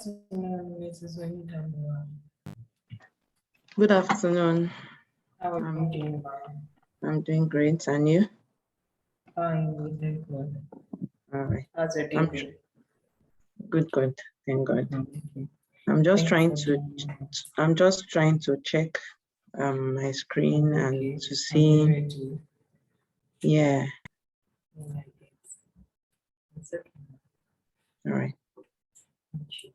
afternoon, Mrs. Wendell. Good afternoon. How are you doing, I'm doing great, and you? Fine, we thank God. All right. How's your day going? Good. Thank God. Okay. I'm just Thank trying you for to. I'm just trying to check my screen and to see. Yeah. It's okay. All right. Thank you.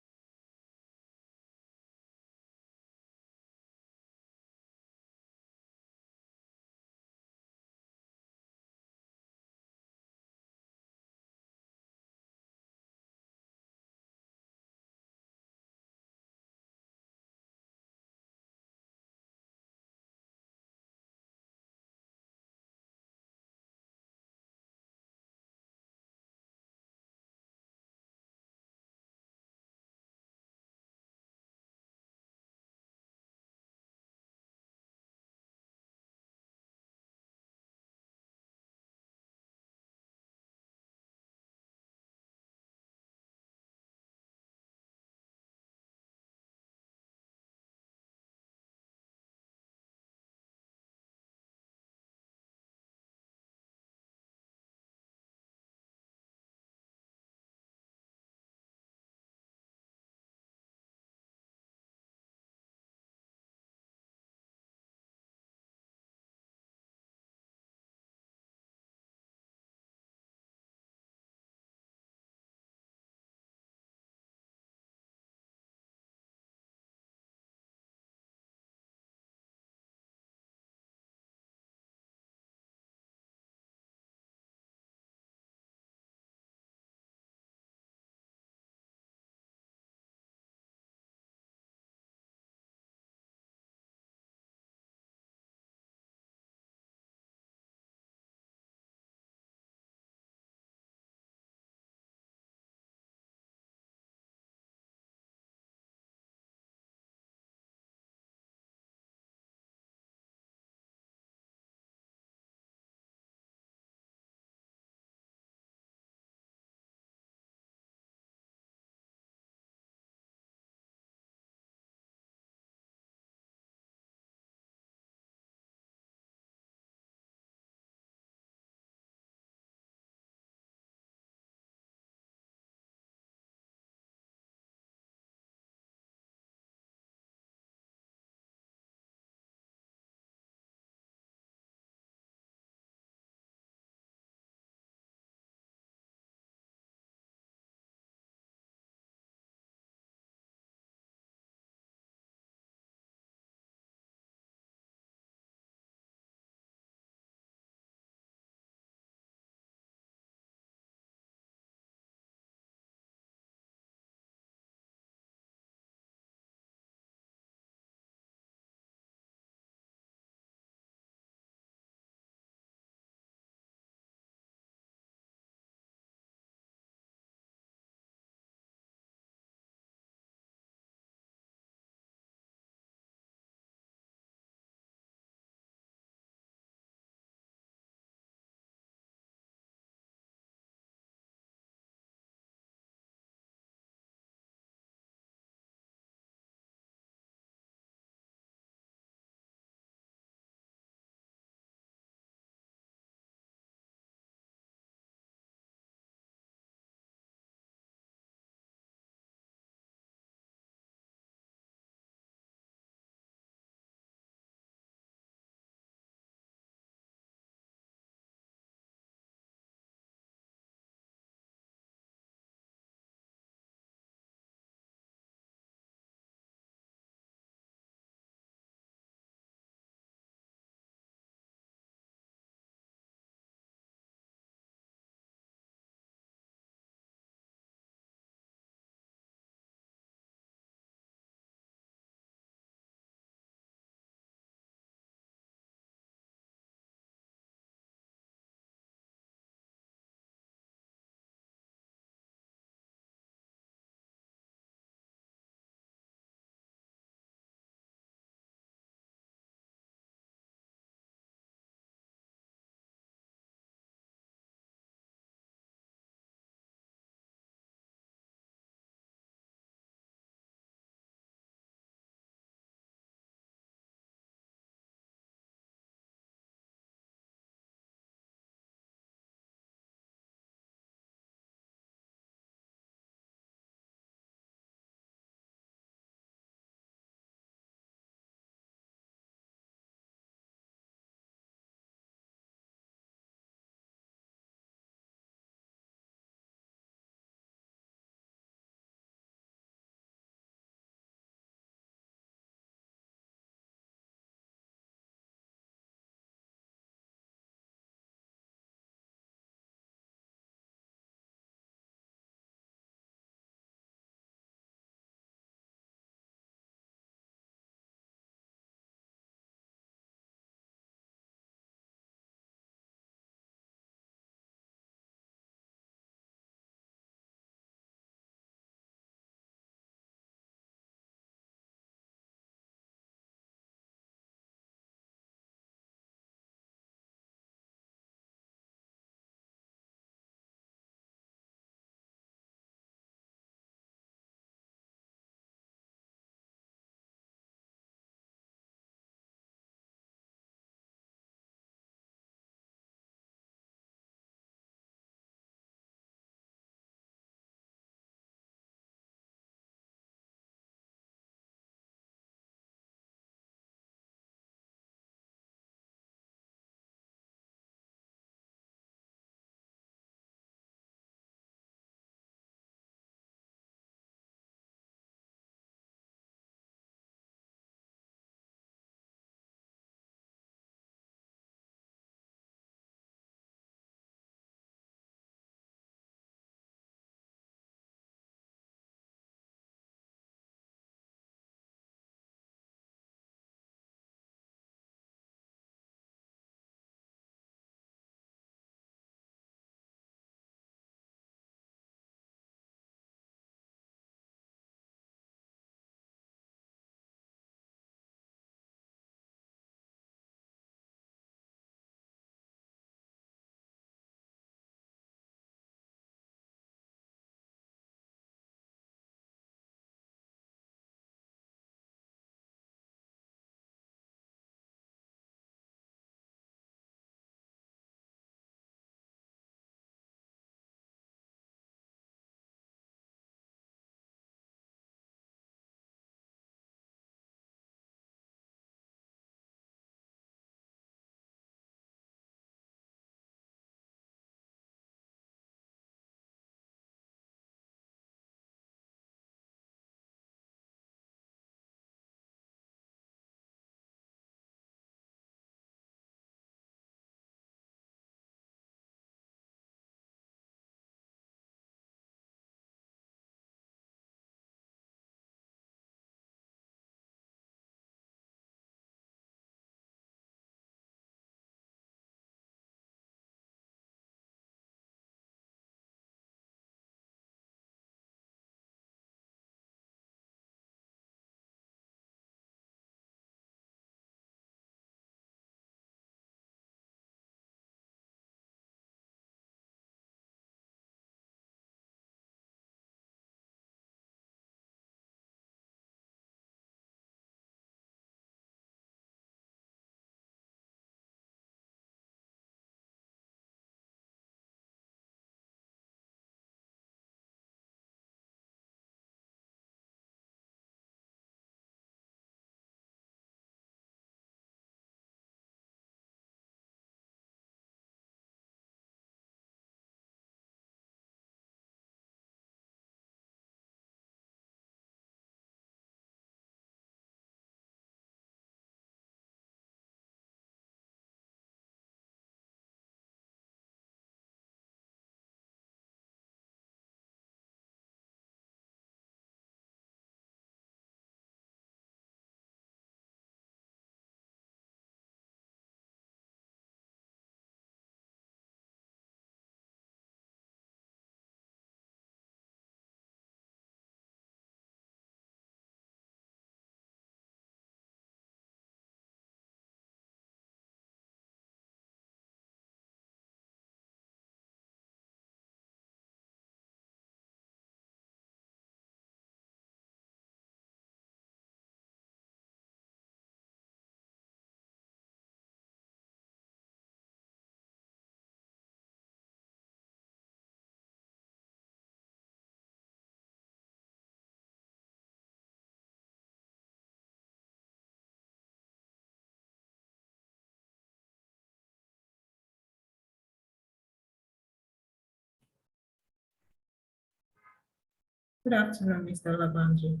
Good afternoon, Mr. Labanji.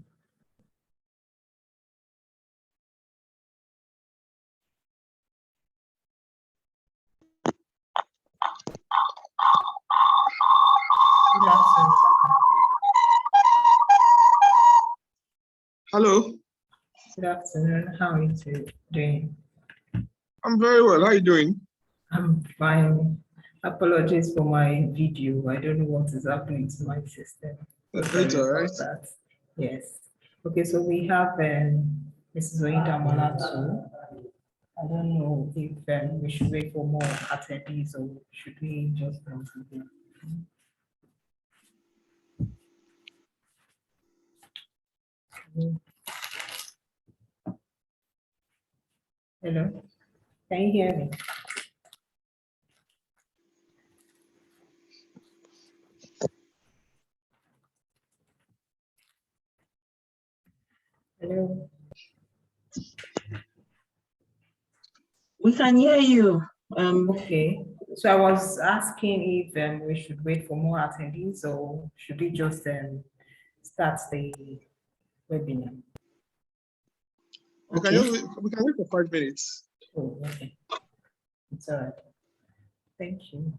Good afternoon. Hello, Good afternoon. How are you doing? I'm very well. How are you doing? I'm fine. Apologies for my video. I don't know what is happening to my system. So It's sorry all about right. that. Yes. Okay, so we have Mrs. Oida Malatu. I don't know if we should wait for more attendees or should we just continue? Hello, can you hear me? Hello. We can hear you. Okay, so I was asking if we should wait for more attendees or should we just start the webinar? We can Okay. we can wait for 5 minutes. Oh, okay. It's all right. Thank you.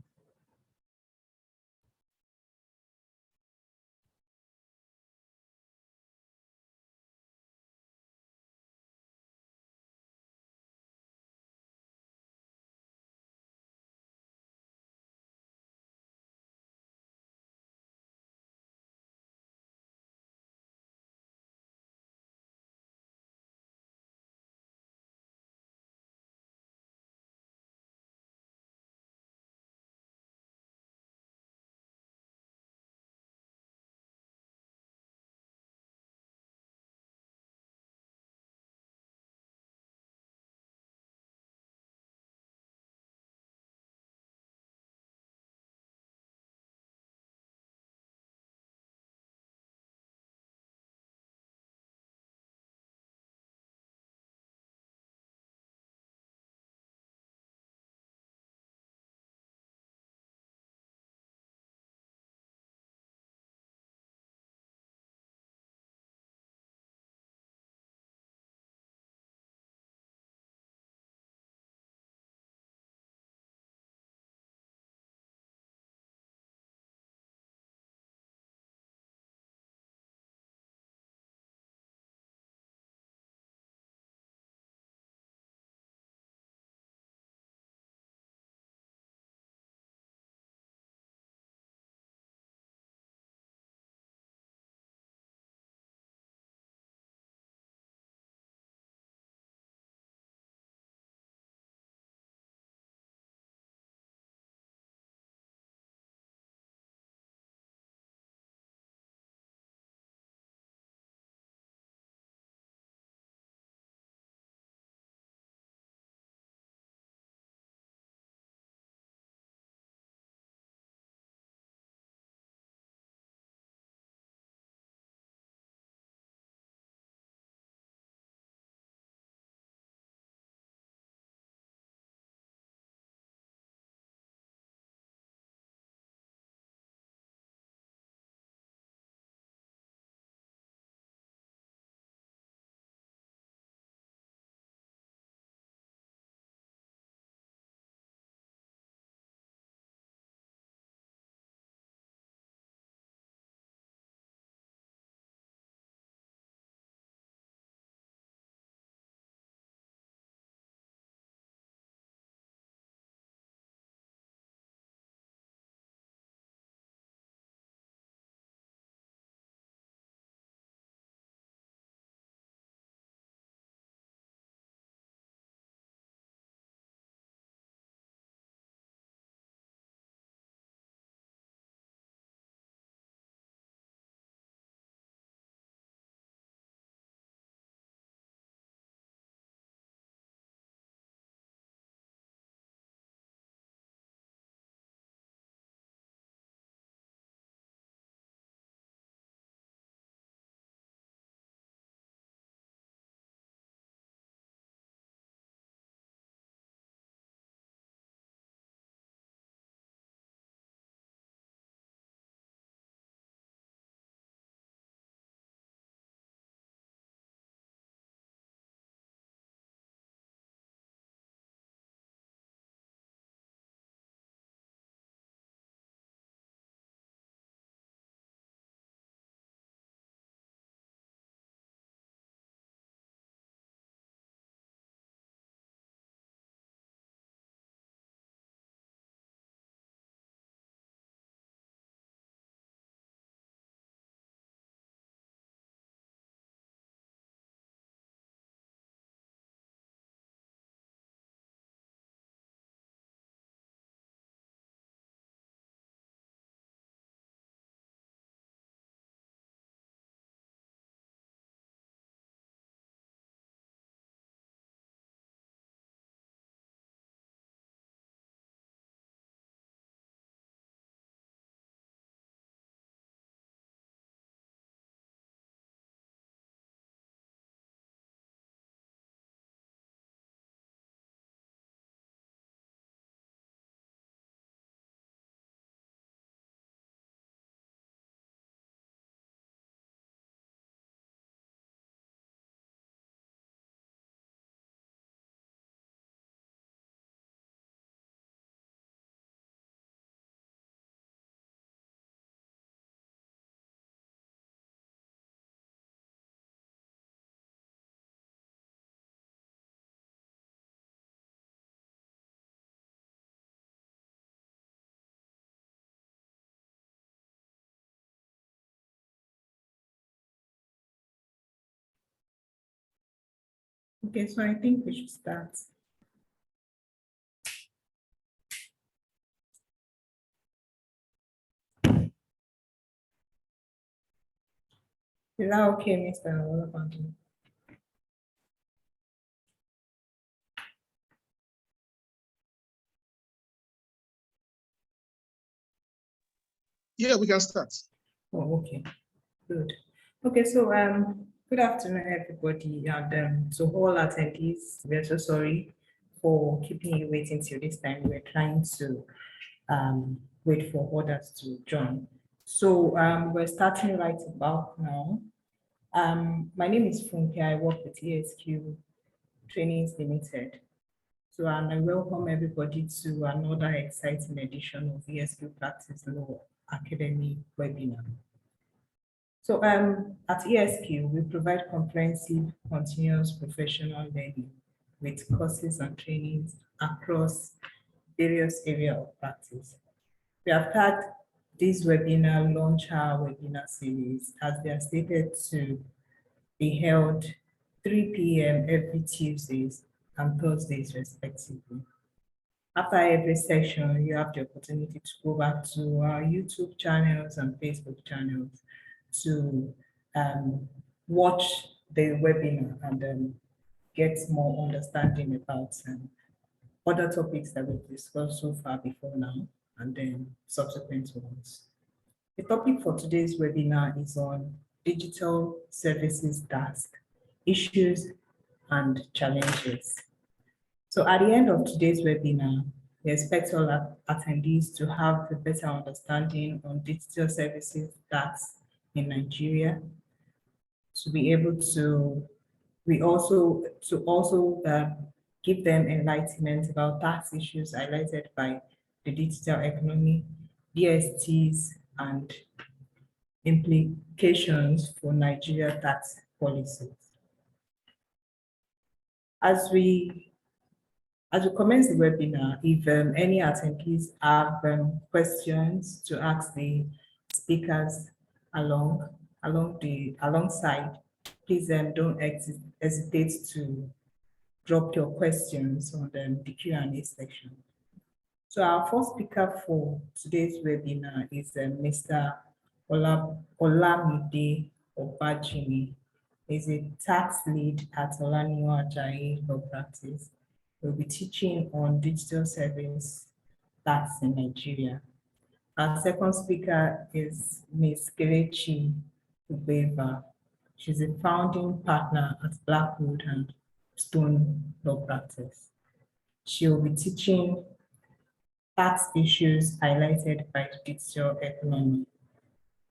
Okay, so I think we should start. Is that okay, Mr. Olabanjo? Yeah, we can start. Oh, okay, good. Okay, so good afternoon, everybody, and to all attendees, we're so sorry for keeping you waiting till this time. We're trying to wait for others to join. So we're starting right about now. My name is Funke. I work with ESQ Trainings Limited. So I welcome everybody to another exciting edition of ESQ Practice Law Academy webinar. So at ESQ, we provide comprehensive continuous professional learning with courses and trainings across various areas of practice. We have had this webinar launch our webinar series as they are stated to be held 3 p.m. every Tuesdays and Thursdays respectively. After every session, you have the opportunity to go back to our YouTube channels and Facebook channels to watch the webinar and get more understanding about other topics that we've discussed so far before now and then subsequent ones. The topic for today's webinar is on digital services task, issues and challenges. So at the end of today's webinar, we expect all attendees to have a better understanding on digital services tasks in Nigeria, to be able to, give them enlightenment about tax issues highlighted by the digital economy, DSTs, and implications for Nigeria tax policies. As we commence the webinar, if any attendees have questions to ask the speakers alongside, please don't hesitate to drop your questions on the Q&A section. So our first speaker for today's webinar is Mr. Olamide Obajimi. He's a tax lead at Olanio Ajayi Law Practice. We'll be teaching on digital service tax in Nigeria. Our second speaker is Ms. Kelechi Ubeva. She's a founding partner at Blackwood and Stone Law Practice. She will be teaching tax issues highlighted by the digital economy.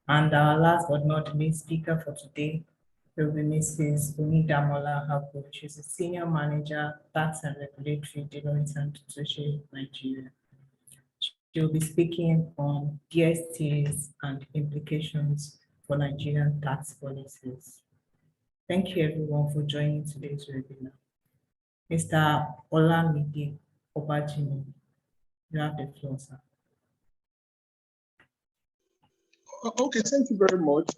And our last but not least speaker for today will be Mrs. Onidamola Habu. She's a senior manager, tax and regulatory Deloitte and Touche, Nigeria. She will be speaking on DSTs and implications for Nigerian tax policies. Thank you everyone for joining today's webinar. Mr. Olamide Obajimi, you have the floor, sir. Okay, thank you very much.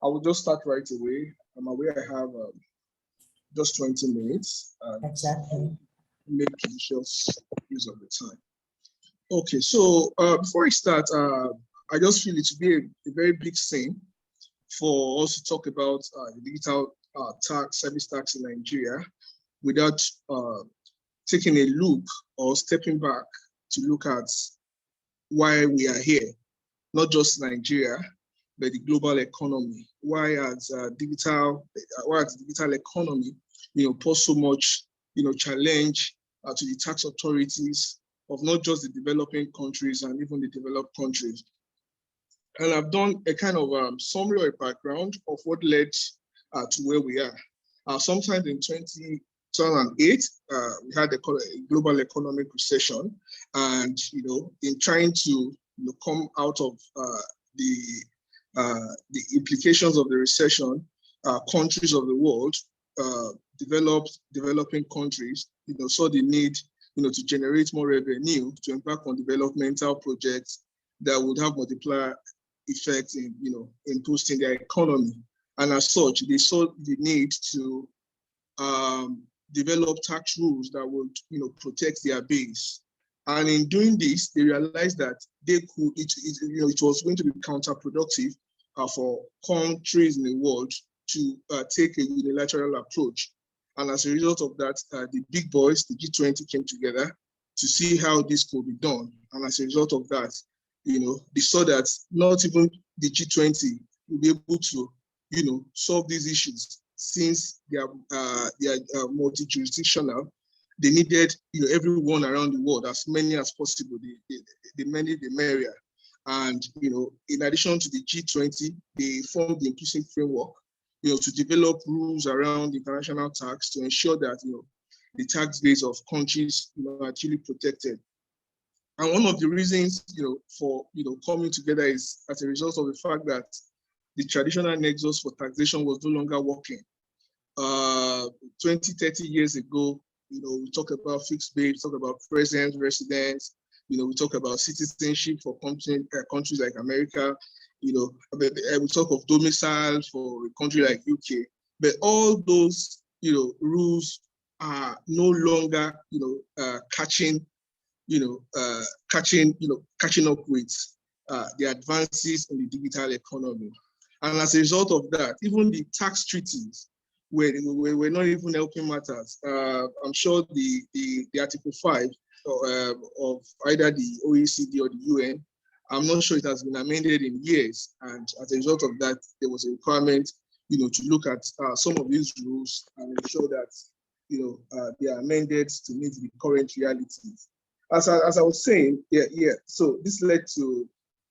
I will just start right away. I'm aware I have just 20 minutes. Exactly. Make judicious use of the time. Okay, so before I start, I just feel it to be a very big thing for us to talk about the digital service tax in Nigeria without taking a look or stepping back to look at why we are here, not just Nigeria, but the global economy. Why has the digital economy, pose so much, challenge to the tax authorities of not just the developing countries and even the developed countries. And I've done a kind of summary or background of what led to where we are. Sometime in 2008, we had a global economic recession, and in trying to come out of the implications of the recession, countries of the world, developing countries, saw the need, to generate more revenue to embark on developmental projects that would have multiplier effects in boosting their economy. And as such, they saw the need to develop tax rules that would, protect their base. And in doing this, they realized that it was going to be counterproductive for countries in the world to take a unilateral approach. And as a result of that, the big boys, the G20, came together to see how this could be done. And as a result of that, they saw that not even the G20 will be able to, solve these issues since they are multi-jurisdictional. They needed, everyone around the world, as many as possible. The many, the merrier. And, in addition to the G20, they formed the inclusive framework, to develop rules around international tax to ensure that, the tax base of countries, are actually protected. And one of the reasons, for, coming together is as a result of the fact that the traditional nexus for taxation was no longer working. 20, 30 years ago, we talk about fixed base, talk about present residence, we talk about citizenship for countries like America, we talk of domicile for a country like UK, but all those, rules are no longer, catching up with the advances in the digital economy. And as a result of that, even the tax treaties we're not even helping matters. I'm sure the Article 5 of either the OECD or the UN, I'm not sure it has been amended in years. And as a result of that, there was a requirement, to look at some of these rules and ensure that, they are amended to meet the current realities. As I was saying, so this led to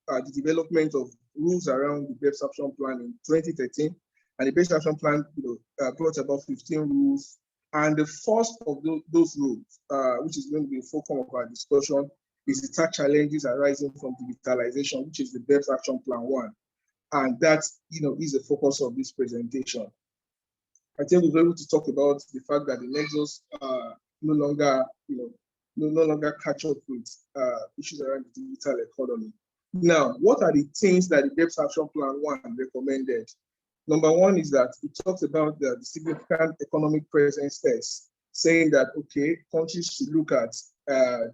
the development of rules around the BEPS Action Plan in 2013. And the BEPS Action Plan, brought about 15 rules. And the first of those rules, which is going to be the focus of our discussion, is the tax challenges arising from digitalization, which is the BEPS Action Plan 1. And that, is the focus of this presentation. I think we're able to talk about the fact that the nexus no longer catch up with issues around the digital economy. Now, what are the things that the BEPS Action Plan 1 recommended? Number one is that it talks about the significant economic presence test, saying that, okay, countries should look at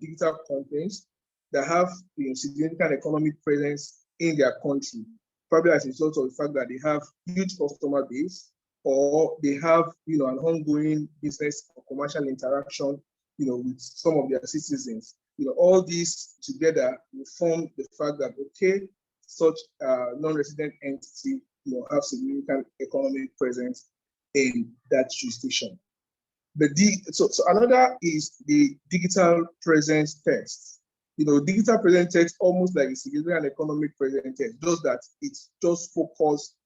digital companies that have significant economic presence in their country, probably as a result of the fact that they have huge customer base, or they have an ongoing business or commercial interaction with some of their citizens. All these together will form the fact that, okay, such non-resident entity have significant economic presence in that jurisdiction. But so another is the digital presence test. Digital presence test almost like a significant economic presence test, just that it's just focused,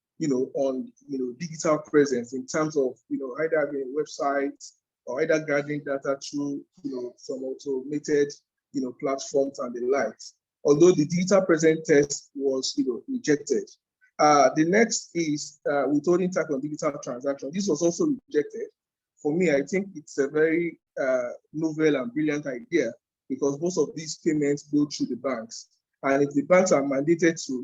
on digital presence in terms of either having websites or either gathering data through some automated platforms and the likes. Although the digital presence test was rejected. The next is withholding tax on digital transactions. This was also rejected. For me, I think it's a very novel and brilliant idea because most of these payments go through the banks. And if the banks are mandated to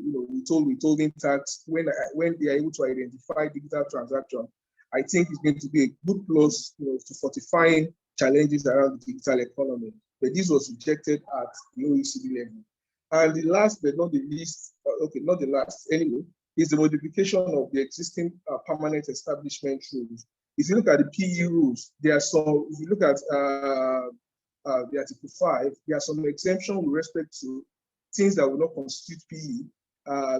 withholding tax when they are able to identify digital transactions, I think it's going to be a good plus to fortifying challenges around the digital economy. But this was rejected at the OECD level. And the last but not the least, not the last anyway, is the modification of the existing permanent establishment rules. If you look at the PE rules, there are some, if you look at the Article 5, there are some exemptions with respect to things that will not constitute PE,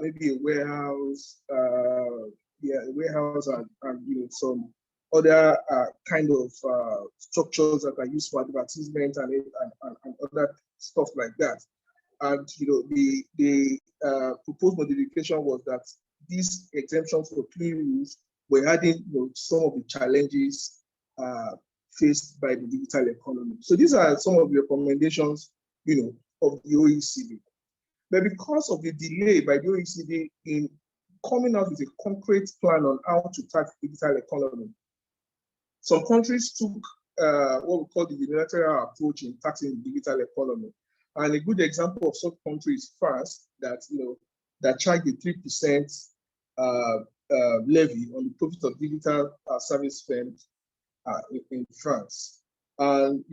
maybe a warehouse, and some other kind of structures that are used for advertisement and other stuff like that. And the proposed modification was that these exemptions for PE rules were adding some of the challenges faced by the digital economy. So these are some of the recommendations of the OECD. But because of the delay by the OECD in coming out with a concrete plan on how to tax the digital economy, some countries took what we call the unilateral approach in taxing the digital economy. And a good example of such country is France, that charged a 3% levy on the profit of digital service firms in France. And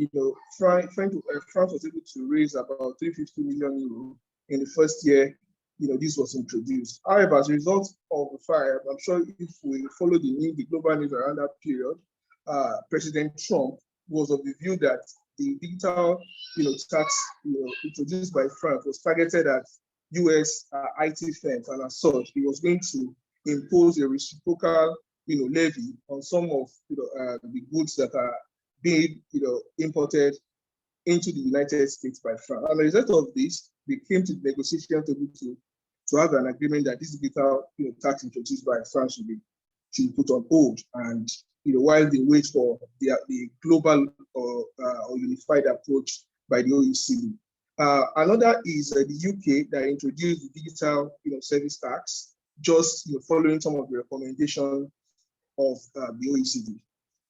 France was able to raise about 350 million euro in the first year this was introduced. However, as a result of the fire, I'm sure if we follow the global news around that period, President Trump was of the view that the digital tax introduced by France was targeted at US IT firms, and as such, he was going to impose a reciprocal levy on some of the goods that are being imported into the United States by France. And as a result of this, we came to the negotiation table to have an agreement that this digital tax introduced by France should be put on hold, and while they wait for the global or unified approach by the OECD. Another is the UK that introduced the digital service tax, just following some of the recommendations of the OECD.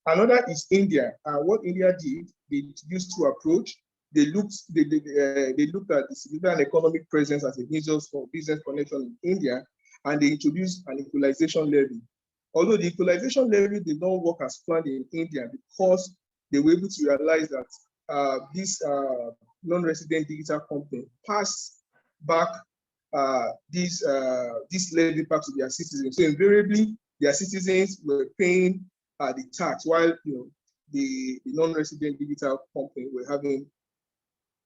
Another is India. What India did, they used two approach. They looked at the significant economic presence as a measure for business connection in India, and they introduced an equalization levy. Although the equalization levy did not work as planned in India, because they were able to realize that this non-resident digital company passed back this levy back to their citizens. So invariably, their citizens were paying the tax, while the non-resident digital company were having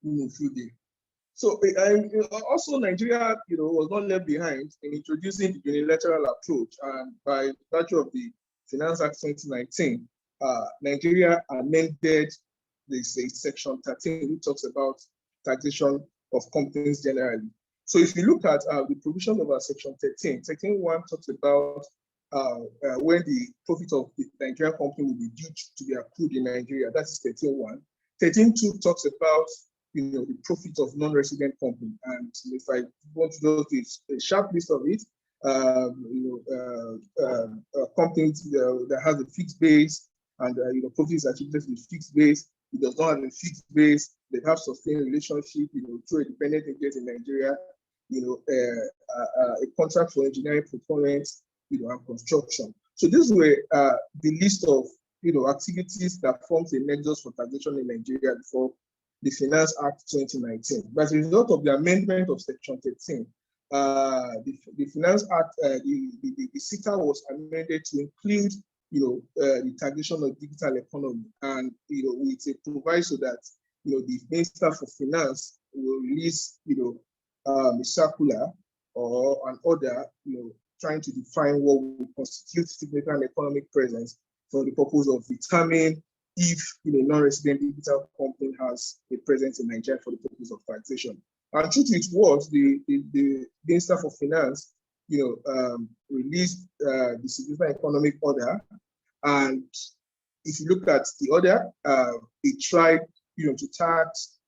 through there. So also Nigeria, was not left behind in introducing the unilateral approach, and by virtue of the Finance Act 2019, Nigeria amended this section 13, which talks about taxation of companies generally. So if you look at the provisions of our section 13, section 1 talks about when the profit of the Nigerian company will be due to be accrued in Nigeria. That's 13.1. 13.2 talks about the profit of non-resident company. And if I want to go to a sharp list of it, companies that has a fixed base and profit is attributed to the fixed base. It does not have a fixed base. They have sustained relationship, through a dependent agent in Nigeria. A contract for engineering performance, and construction. So these were the list of activities that forms a nexus for taxation in Nigeria before the Finance Act 2019. But as a result of the amendment of Section 13, the Finance Act, the CITA was amended to include the taxation of digital economy, and with a proviso that the Minister for Finance will release a circular or an order trying to define what will constitute significant economic presence for the purpose of determining if non-resident digital company has a presence in Nigeria for the purpose of taxation. And true to its words, the Minister for Finance released the significant economic order, and if you look at the order, it tried to tax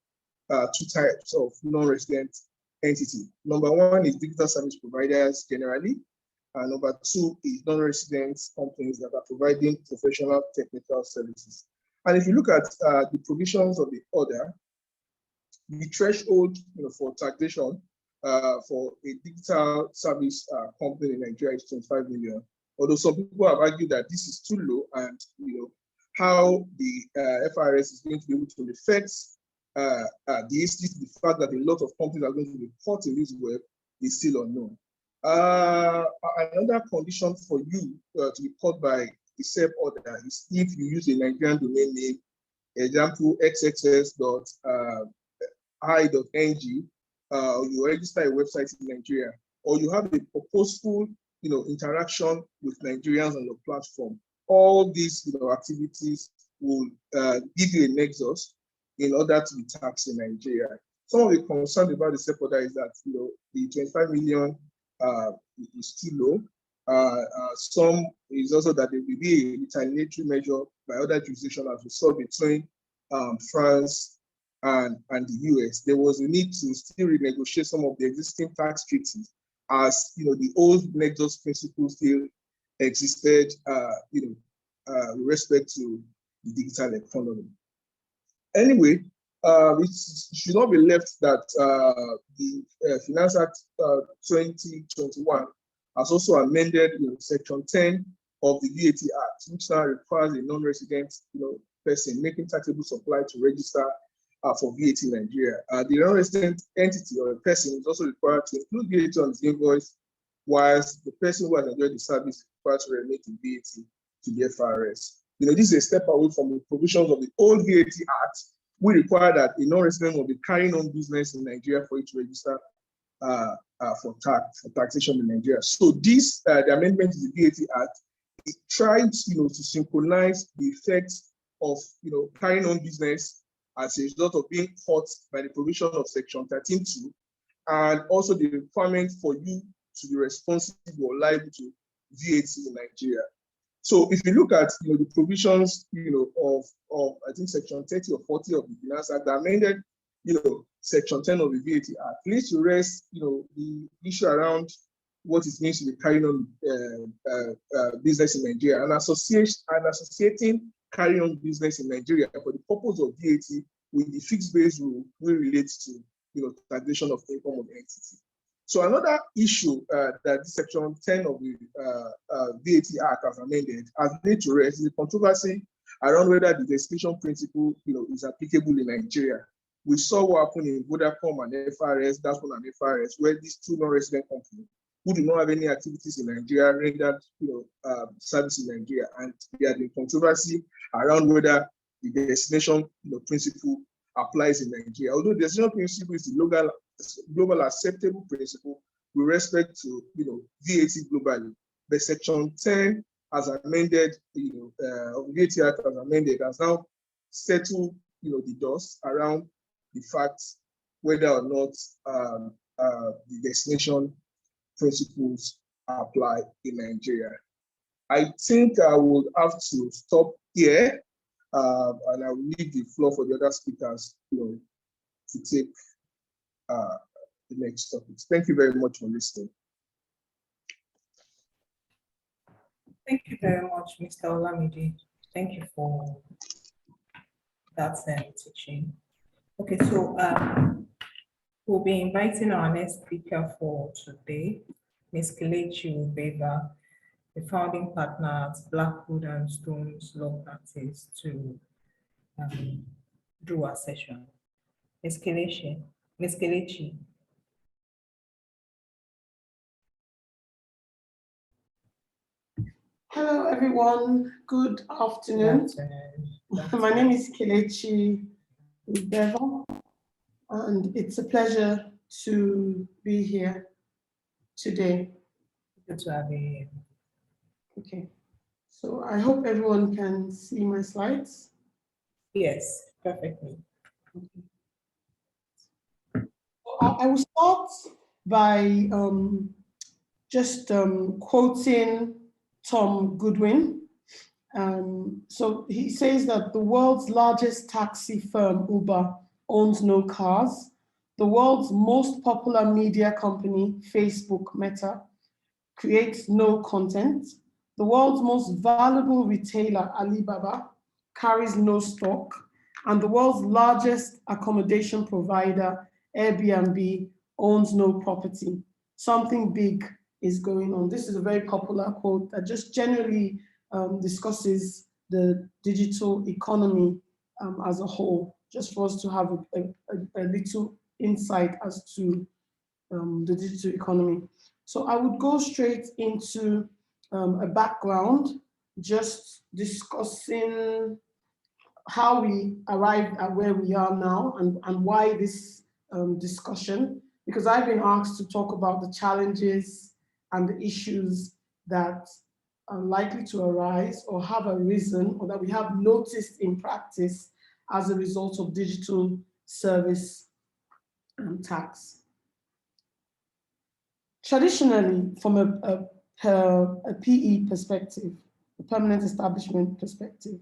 two types of non-resident entity. Number one is digital service providers generally, and number two is non-resident companies that are providing professional technical services. And if you look at the provisions of the order, the threshold for taxation for a digital service company in Nigeria is 25 million. Although some people have argued that this is too low, and how the FRS is going to be able to reflect the fact that a lot of companies are going to be caught in this web is still unknown. Another condition for you to be caught by the SEP order is if you use a Nigerian domain name, example xxs.i.ng, you register a website in Nigeria, or you have a purposeful interaction with Nigerians on your platform. All these activities will give you a nexus in order to be taxed in Nigeria. Some of the concerns about the SEP order is that the 25 million is too low. Some is also that there will be a retaliatory measure by other jurisdictions as we saw between France and the US. There was a need to still renegotiate some of the existing tax treaties, as the old nexus principle still existed with respect to the digital economy. Anyway, it should not be left that the Finance Act 2021 has also amended Section 10 of the VAT Act, which now requires a non-resident person making taxable supply to register for VAT in Nigeria. The non-resident entity or a person is also required to include VAT on his invoice, whilst the person who has enjoyed the service is required to remit the VAT to the FRS. This is a step away from the provisions of the old VAT Act. We require that a non-resident will be carrying on business in Nigeria for it to register for taxation in Nigeria. So this, the amendment to the VAT Act, it tried, to synchronize the effects of, carrying on business as a result of being caught by the provision of Section 13.2, and also the requirement for you to be responsible or liable to VAT in Nigeria. So if you look at, the provisions, of I think Section 30 or 40 of the Finance Act, that amended, Section 10 of the VAT Act, leads to rest, the issue around what it means to be carrying on business in Nigeria and associating carrying on business in Nigeria for the purpose of VAT with the fixed base rule will relate to taxation of income of the entity. So another issue that Section 10 of the VAT Act has amended has led to rest is the controversy around whether the destination principle is applicable in Nigeria. We saw what happened in Vodacom and FRS, Dasmon and FRS, where these two non-resident companies who do not have any activities in Nigeria rendered service in Nigeria, and there had been controversy around whether the destination principle applies in Nigeria. Although the destination principle is the global acceptable principle with respect to VAT globally, but Section 10 has amended, VAT Act has amended, has now settled the dust around the fact whether or not the destination principles apply in Nigeria. I think I would have to stop here, and I will leave the floor for the other speakers to take the next topics. Thank you very much for listening. Thank you very much, Mr. Olamide. Thank you for that teaching. Okay, so we'll be inviting our next speaker for today, Ms. Kelechi Ubeba, the founding partner at Blackwood and Stones Law Practice, to do our session. Ms. Kelechi. Hello, everyone. Good afternoon. My name is Kelechi Ubeba, and it's a pleasure to be here today. Good to have you here. Okay, so I hope everyone can see my slides. Yes, perfectly. I will start by just quoting Tom Goodwin. So he says that the world's largest taxi firm, Uber, owns no cars. The world's most popular media company, Facebook Meta, creates no content. The world's most valuable retailer, Alibaba, carries no stock. And the world's largest accommodation provider, Airbnb, owns no property. Something big is going on. This is a very popular quote that just generally discusses the digital economy as a whole, just for us to have a little insight as to the digital economy. So I would go straight into a background, just discussing how we arrived at where we are now and why this discussion, because I've been asked to talk about the challenges and the issues that are likely to arise or have arisen or that we have noticed in practice as a result of digital service and tax. Traditionally, from a PE perspective, a permanent establishment perspective,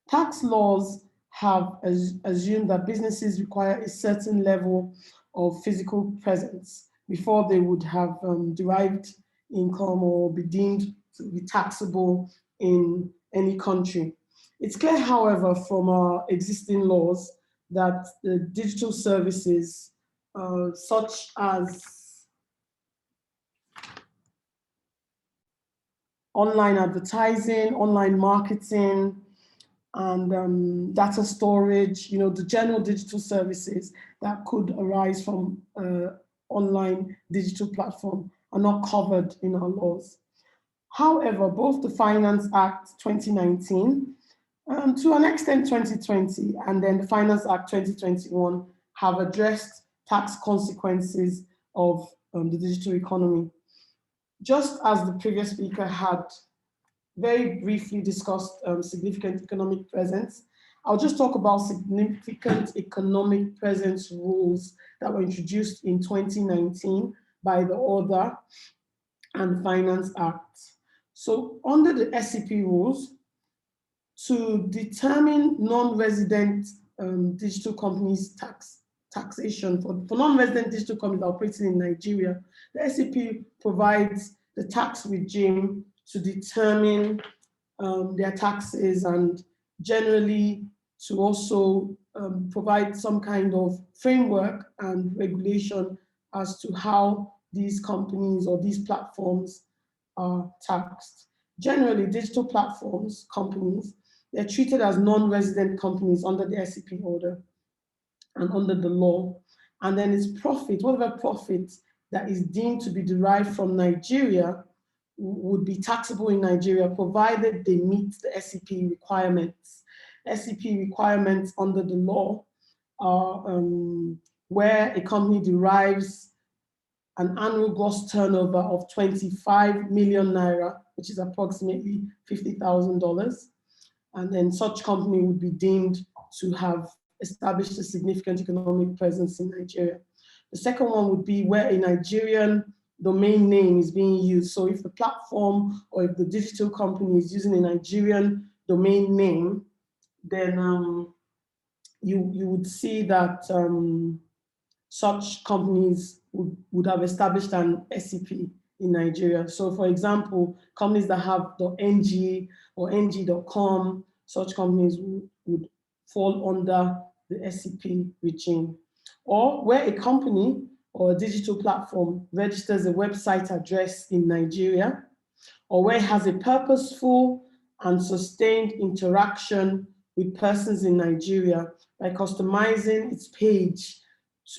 tax laws have assumed that businesses require a certain level of physical presence before they would have derived income or be deemed to be taxable in any country. It's clear, however, from our existing laws that the digital services such as online advertising, online marketing, and data storage, the general digital services that could arise from online digital platform are not covered in our laws. However, both the Finance Act 2019, to an extent 2020, and then the Finance Act 2021 have addressed tax consequences of the digital economy. Just as the previous speaker had very briefly discussed significant economic presence, I'll just talk about significant economic presence rules that were introduced in 2019 by the Order and Finance Act. So under the SCP rules, to determine non-resident digital companies taxation for non-resident digital companies operating in Nigeria, the SCP provides the tax regime to determine their taxes and generally to also provide some kind of framework and regulation as to how these companies or these platforms are taxed. Generally, digital platforms, companies, they're treated as non-resident companies under the SCP order and under the law. And then its profit, whatever profit that is deemed to be derived from Nigeria would be taxable in Nigeria, provided they meet the SCP requirements. SCP requirements under the law are where a company derives an annual gross turnover of 25 million naira, which is approximately $50,000. And then such company would be deemed to have established a significant economic presence in Nigeria. The second one would be where a Nigerian domain name is being used. So if the platform or if the digital company is using a Nigerian domain name, then you would see that such companies would have established an SCP in Nigeria. So for example, companies that have .ng or ng.com, such companies would fall under the SCP regime. Or where a company or a digital platform registers a website address in Nigeria, or where it has a purposeful and sustained interaction with persons in Nigeria by customizing its page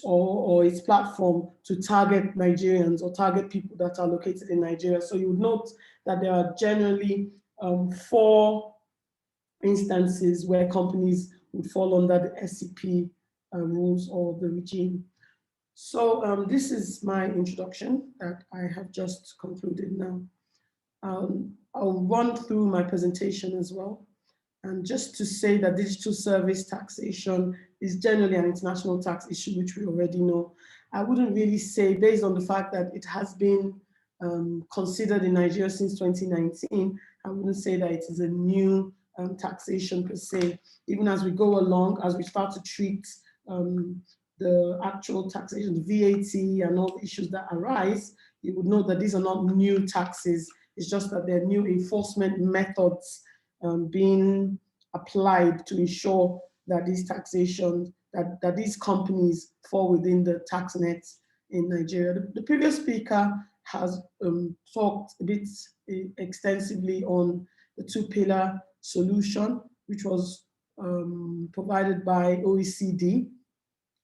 or its platform to target Nigerians or target people that are located in Nigeria. So you would note that there are generally 4 instances where companies would fall under the SCP rules or the regime. So this is my introduction that I have just concluded now. I'll run through my presentation as well. And just to say that digital service taxation is generally an international tax issue, which we already know. I wouldn't really say, based on the fact that it has been considered in Nigeria since 2019, I wouldn't say that it is a new taxation per se. Even as we go along, as we start to treat the actual taxation, the VAT and all the issues that arise, you would know that these are not new taxes. It's just that they're new enforcement methods being applied to ensure that these taxation, that these companies fall within the tax nets in Nigeria. The previous speaker has talked a bit extensively on the 2-pillar solution, which was provided by OECD.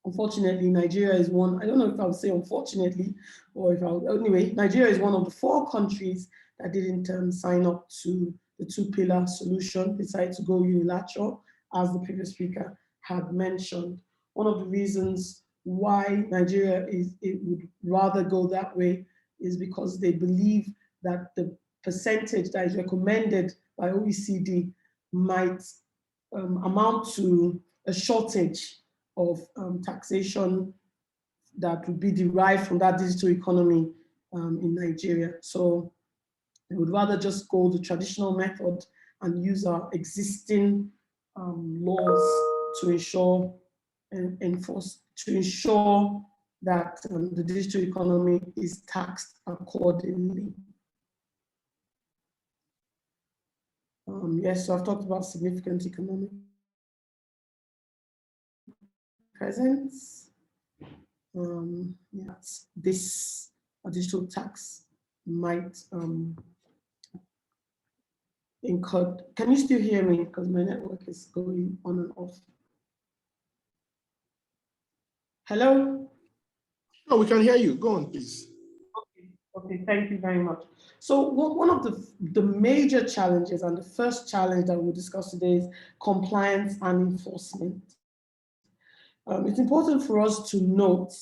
Unfortunately, Nigeria is one, I don't know if I would say unfortunately, or if I would, anyway, Nigeria is one of the 4 countries that didn't sign up to the 2-pillar solution, decided to go unilateral, as the previous speaker had mentioned. One of the reasons why Nigeria would rather go that way is because they believe that the percentage that is recommended by OECD might amount to a shortage of taxation that would be derived from that digital economy in Nigeria. So they would rather just go the traditional method and use our existing laws to ensure and enforce, to ensure that the digital economy is taxed accordingly. Yes, so I've talked about significant economic presence. Yes, this digital tax might in code. Can you still hear me? Because my network is going on and off. Hello? No, we can hear you. Go on, please. Okay, thank you very much. So one of the major challenges, and the first challenge that we'll discuss today, is compliance and enforcement. It's important for us to note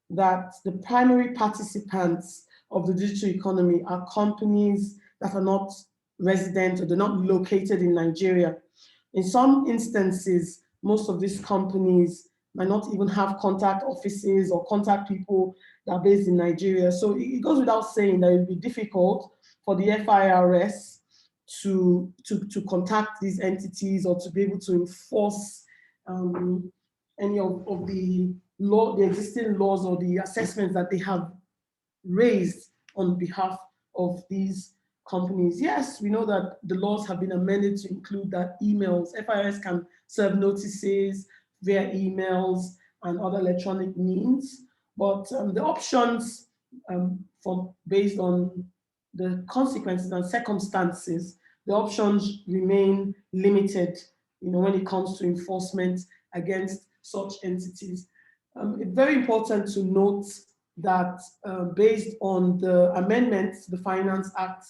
that the primary participants of the digital economy are companies that are not resident or they're not located in Nigeria. In some instances, most of these companies might not even have contact offices or contact people that are based in Nigeria. So it goes without saying that it will be difficult for the FIRS to contact these entities or to be able to enforce any of the existing laws or the assessments that they have raised on behalf of these companies. Yes, we know that the laws have been amended to include that emails, FIRS can serve notices via emails and other electronic means, but the options based on the consequences and circumstances, the options remain limited, when it comes to enforcement against such entities. It's very important to note that based on the amendments to the Finance Act,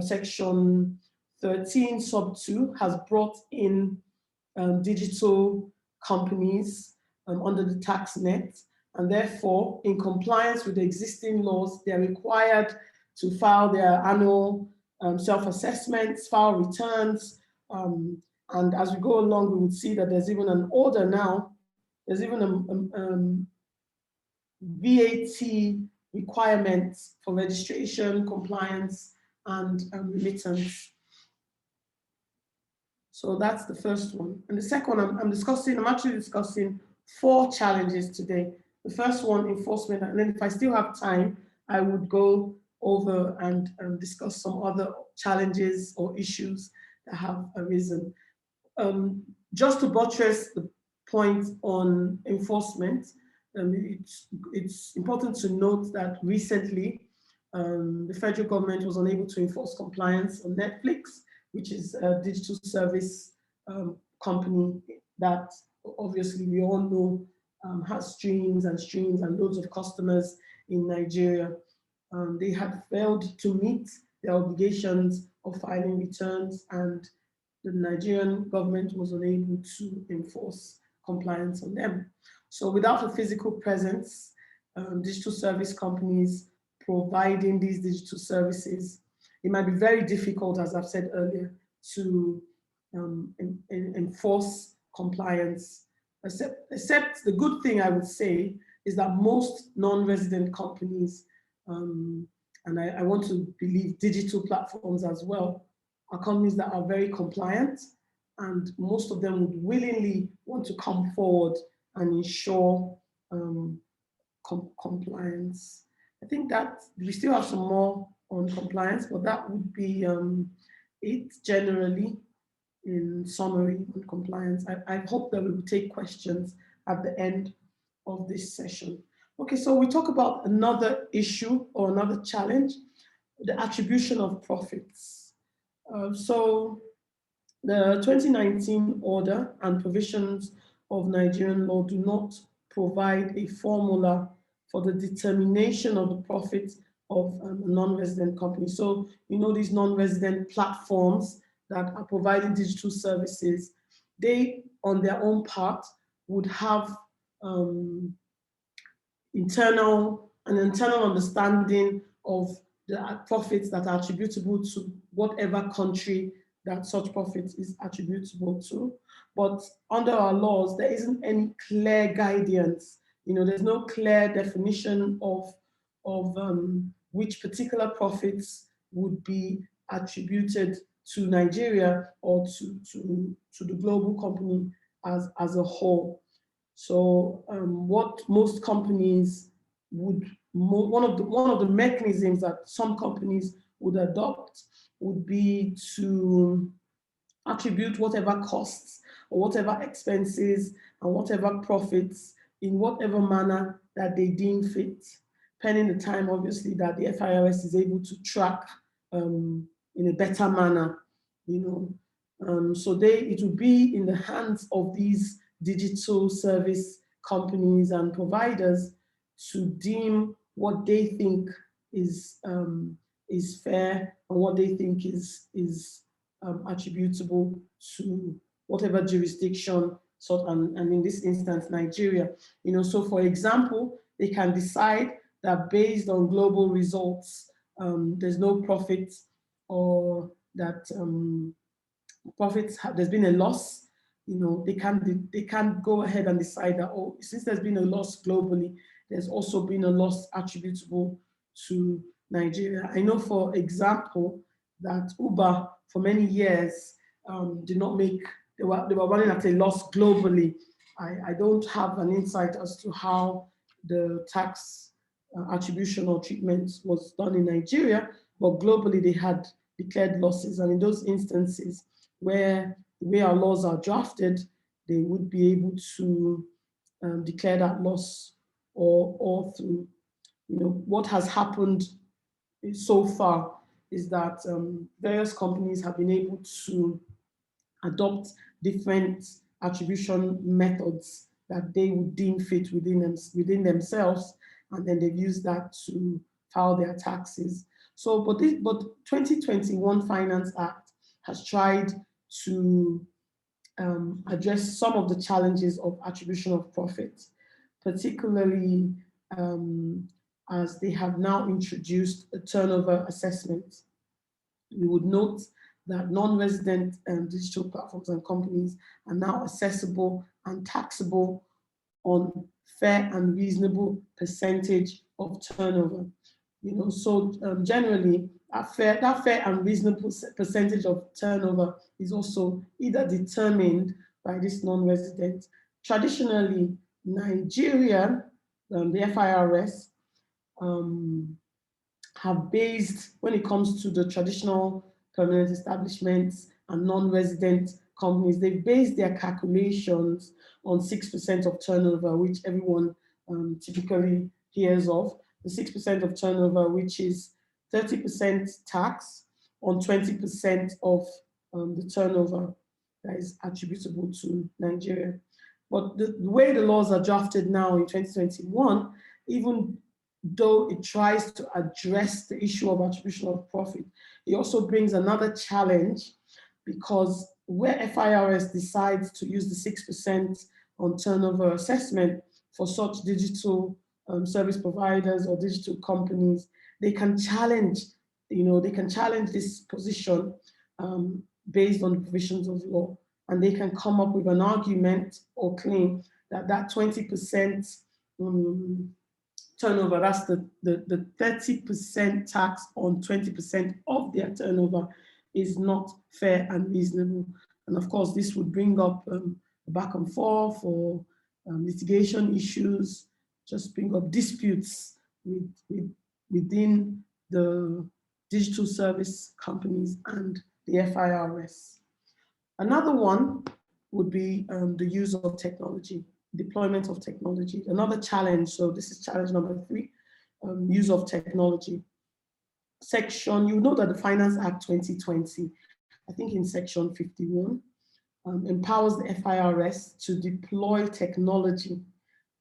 section 13 sub 2 has brought in digital companies under the tax net, and therefore in compliance with the existing laws, they're required to file their annual self-assessments, file returns, and as we go along, we would see that there's even an order now, there's even a VAT requirements for registration, compliance, and remittance. So that's the first one. And the second one, I'm actually discussing 4 challenges today. The first one, enforcement, and then if I still have time, I would go over and discuss some other challenges or issues that have arisen. Just to buttress the point on enforcement, it's important to note that recently the federal government was unable to enforce compliance on Netflix, which is a digital service company that obviously we all know has streams and loads of customers in Nigeria. They had failed to meet their obligations of filing returns, and the Nigerian government was unable to enforce compliance on them. So without a physical presence, digital service companies providing these digital services, it might be very difficult, as I've said earlier, to enforce compliance. Except the good thing I would say is that most non-resident companies, and I want to believe digital platforms as well, are companies that are very compliant, and most of them would willingly want to come forward and ensure compliance. I think that we still have some more on compliance, but that would be it generally in summary on compliance. I hope that we will take questions at the end of this session. Okay, so we talk about another issue or another challenge, the attribution of profits. So the 2019 order and provisions of Nigerian law do not provide a formula for the determination of the profits of a non-resident company. So, these non-resident platforms that are providing digital services, they, on their own part, would have an internal understanding of the profits that are attributable to whatever country that such profit is attributable to. But under our laws, there isn't any clear guidance. There's no clear definition of which particular profits would be attributed to Nigeria or to the global company as a whole. So what most companies would, one of the mechanisms that some companies would adopt would be to attribute whatever costs or whatever expenses and whatever profits in whatever manner that they deem fit, pending the time, obviously, that the FIRS is able to track in a better manner So it will be in the hands of these digital service companies and providers to deem what they think is fair and what they think is attributable to whatever jurisdiction, and in this instance, Nigeria. So for example, they can decide that based on global results, there's no profit, or that there's been a loss. They can't go ahead and decide that, oh, since there's been a loss globally, there's also been a loss attributable to Nigeria. I know, for example, that Uber for many years did not make, they were running at a loss globally. I don't have an insight as to how the tax attribution or treatment was done in Nigeria, but globally they had declared losses. And in those instances where the way our laws are drafted, they would be able to declare that loss, or through, what has happened so far is that various companies have been able to adopt different attribution methods that they would deem fit within themselves, and then they've used that to file their taxes. So, but 2021 Finance Act has tried to address some of the challenges of attribution of profit, particularly as they have now introduced a turnover assessment. You would note that non-resident digital platforms and companies are now accessible and taxable on fair and reasonable percentage of turnover. So generally, that fair and reasonable percentage of turnover is also either determined by this non-resident. Traditionally, Nigeria, the FIRS, have based, when it comes to the traditional permanent establishments and non-resident companies, they've based their calculations on 6% of turnover, which everyone typically hears of. The 6% of turnover, which is 30% tax on 20% of the turnover that is attributable to Nigeria. But the way the laws are drafted now in 2021, even though it tries to address the issue of attribution of profit, it also brings another challenge, because where FIRS decides to use the 6% on turnover assessment for such digital service providers or digital companies, they can challenge, this position based on the provisions of law, and they can come up with an argument or claim that 20% turnover, that's the 30% tax on 20% of their turnover, is not fair and reasonable. And of course, this would bring up back and forth or litigation issues, just bring up disputes within the digital service companies and the FIRS. Another one would be the use of technology, deployment of technology. Another challenge, so this is challenge number 3, use of technology. You know that the Finance Act 2020, I think in section 51, empowers the FIRS to deploy technology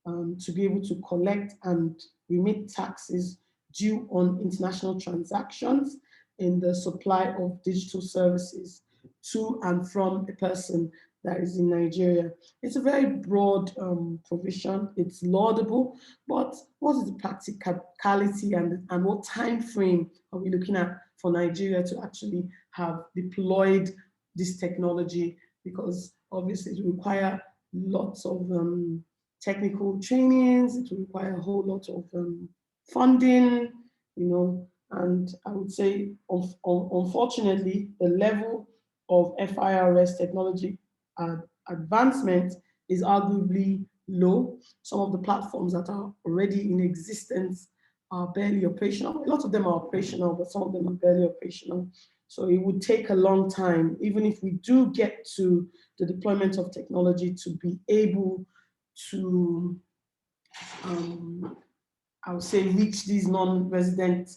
to be able to collect and remit taxes due on international transactions in the supply of digital services to and from a person that is in Nigeria. It's a very broad provision. It's laudable, but what is the practicality and what time frame are we looking at for Nigeria to actually have deployed this technology? Because obviously it will require lots of technical trainings, it will require a whole lot of funding, and I would say, unfortunately, the level of FIRS technology advancement is arguably low. Some of the platforms that are already in existence are barely operational. A lot of them are operational, but some of them are barely operational. So it would take a long time, even if we do get to the deployment of technology, to be able to, I would say, reach these non-resident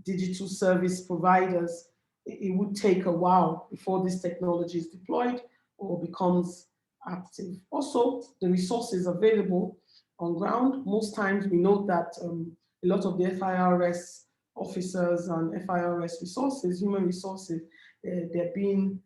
digital service providers. it would take a while before this technology is deployed or becomes active. Also, the resources available on ground, most times we note that a lot of the FIRS officers and FIRS resources, human resources, they're being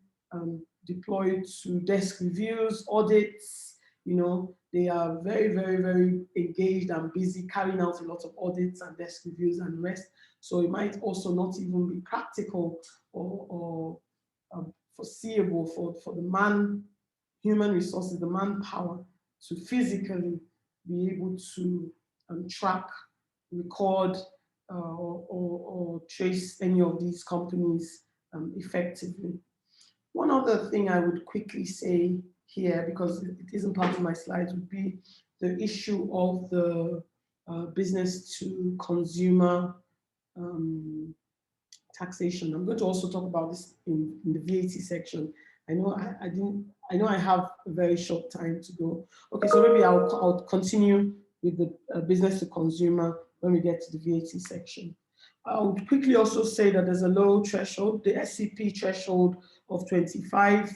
deployed to desk reviews, audits. You know, they are very, very, very engaged and busy carrying out a lot of audits and desk reviews and rest. So it might also not even be practical or foreseeable for the human resources, the manpower, to physically be able to track, record, or trace any of these companies effectively. One other thing I would quickly say here, because it isn't part of my slides, would be the issue of the business to consumer taxation. I'm going to also talk about this in the VAT section. I know I have a very short time to go. Okay, so maybe I'll continue with the business to consumer when we get to the VAT section. I would quickly also say that there's a low threshold. The SCP threshold of 25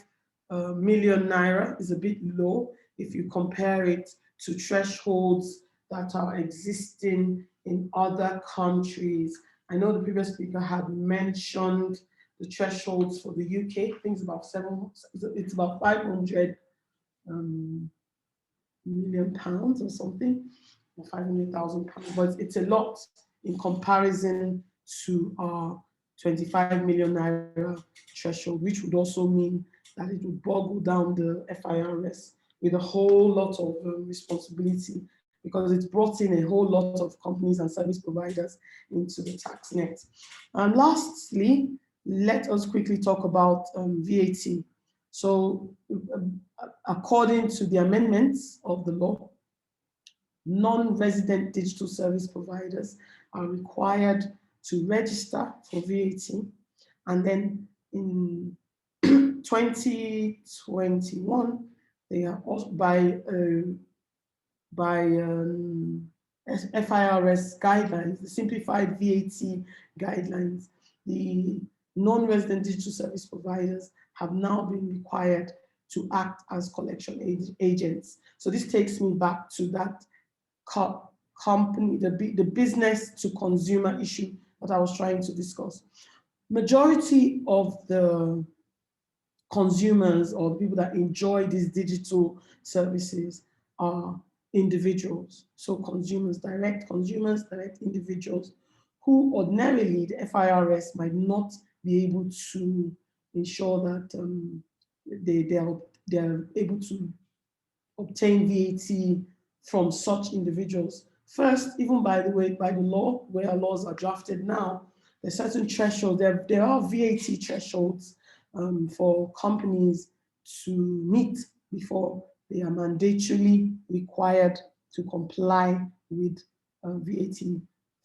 million naira is a bit low if you compare it to thresholds that are existing in other countries. I know the previous speaker had mentioned the thresholds for the UK. I think it's about 500 million pounds or something, or 500,000 pounds, but it's a lot in comparison to our 25 million naira threshold, which would also mean that it would boggle down the FIRS with a whole lot of responsibility, because it's brought in a whole lot of companies and service providers into the tax net. And lastly, let us quickly talk about VAT. So according to the amendments of the law, non-resident digital service providers are required to register for VAT. And then in 2021, they are also by FIRS guidelines, the simplified VAT guidelines, the non-resident digital service providers have now been required to act as collection agents. So this takes me back to that company, the business to consumer issue that I was trying to discuss. Majority of the consumers or people that enjoy these digital services are individuals. So direct individuals who ordinarily the FIRS might not be able to ensure that they're able to obtain VAT from such individuals. First, even by the law, where our laws are drafted now, there's certain thresholds. There are VAT thresholds for companies to meet before they are mandatorily required to comply with VAT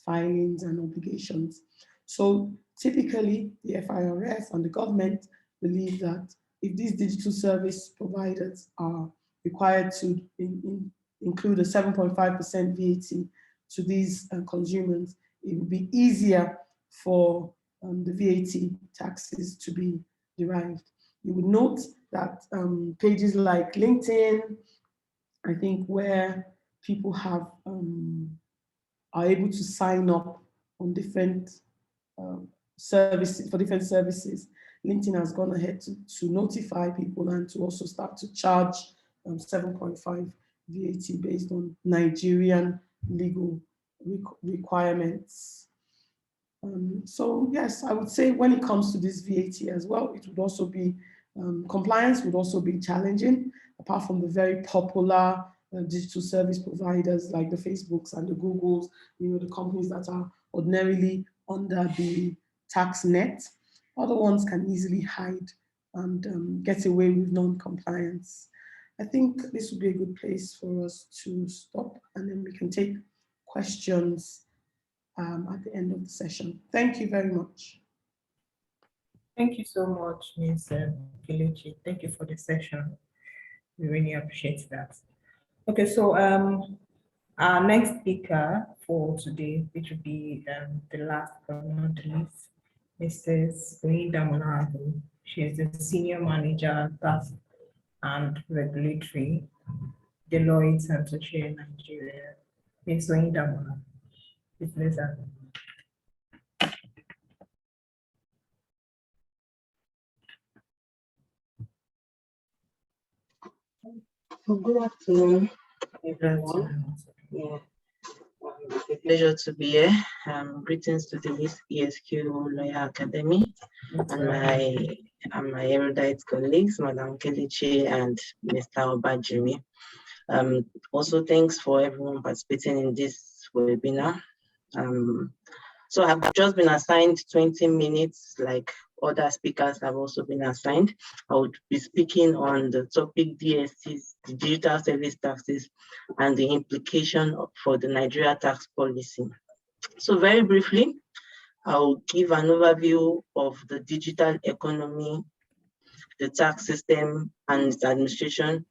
filings and obligations. So typically, the FIRS and the government believe that if these digital service providers are required to include a 7.5% VAT to these consumers, it would be easier for the VAT taxes to be derived. You would note that pages like LinkedIn, I think, where people have are able to sign up on different services, for different services, LinkedIn has gone ahead to notify people and to also start to charge 7.5 VAT based on Nigerian legal requirements. So yes, I would say when it comes to this VAT as well, it would also be, compliance would also be challenging, apart from the very popular digital service providers like the Facebooks and the Googles, the companies that are ordinarily under the tax net. Other ones can easily hide and get away with non-compliance. I think this would be a good place for us to stop, and then we can take questions at the end of the session. Thank you very much. Thank you so much, Ms. Kelechi. Thank you for the session. We really appreciate that. Okay, so our next speaker for today, which will be the last but not the least, Mrs. Linda Monaghan. She is the Senior Manager, Tax and Regulatory, Deloitte and Associate Nigeria. Ms. Linda Monaghan. Business admin. Good afternoon, everyone. Yeah, it's a pleasure to be here. Greetings to the ESQ Lawyer Academy and my erudite colleagues, Madam Kelechi and Mr. Obajimi. Also, thanks for everyone participating in this webinar. So I've just been assigned 20 minutes, like other speakers have also been assigned. I would be speaking on the topic DSTs, the digital service taxes, and the implication for the Nigeria tax policy. So very briefly, I'll give an overview of the digital economy, the tax system and its administration,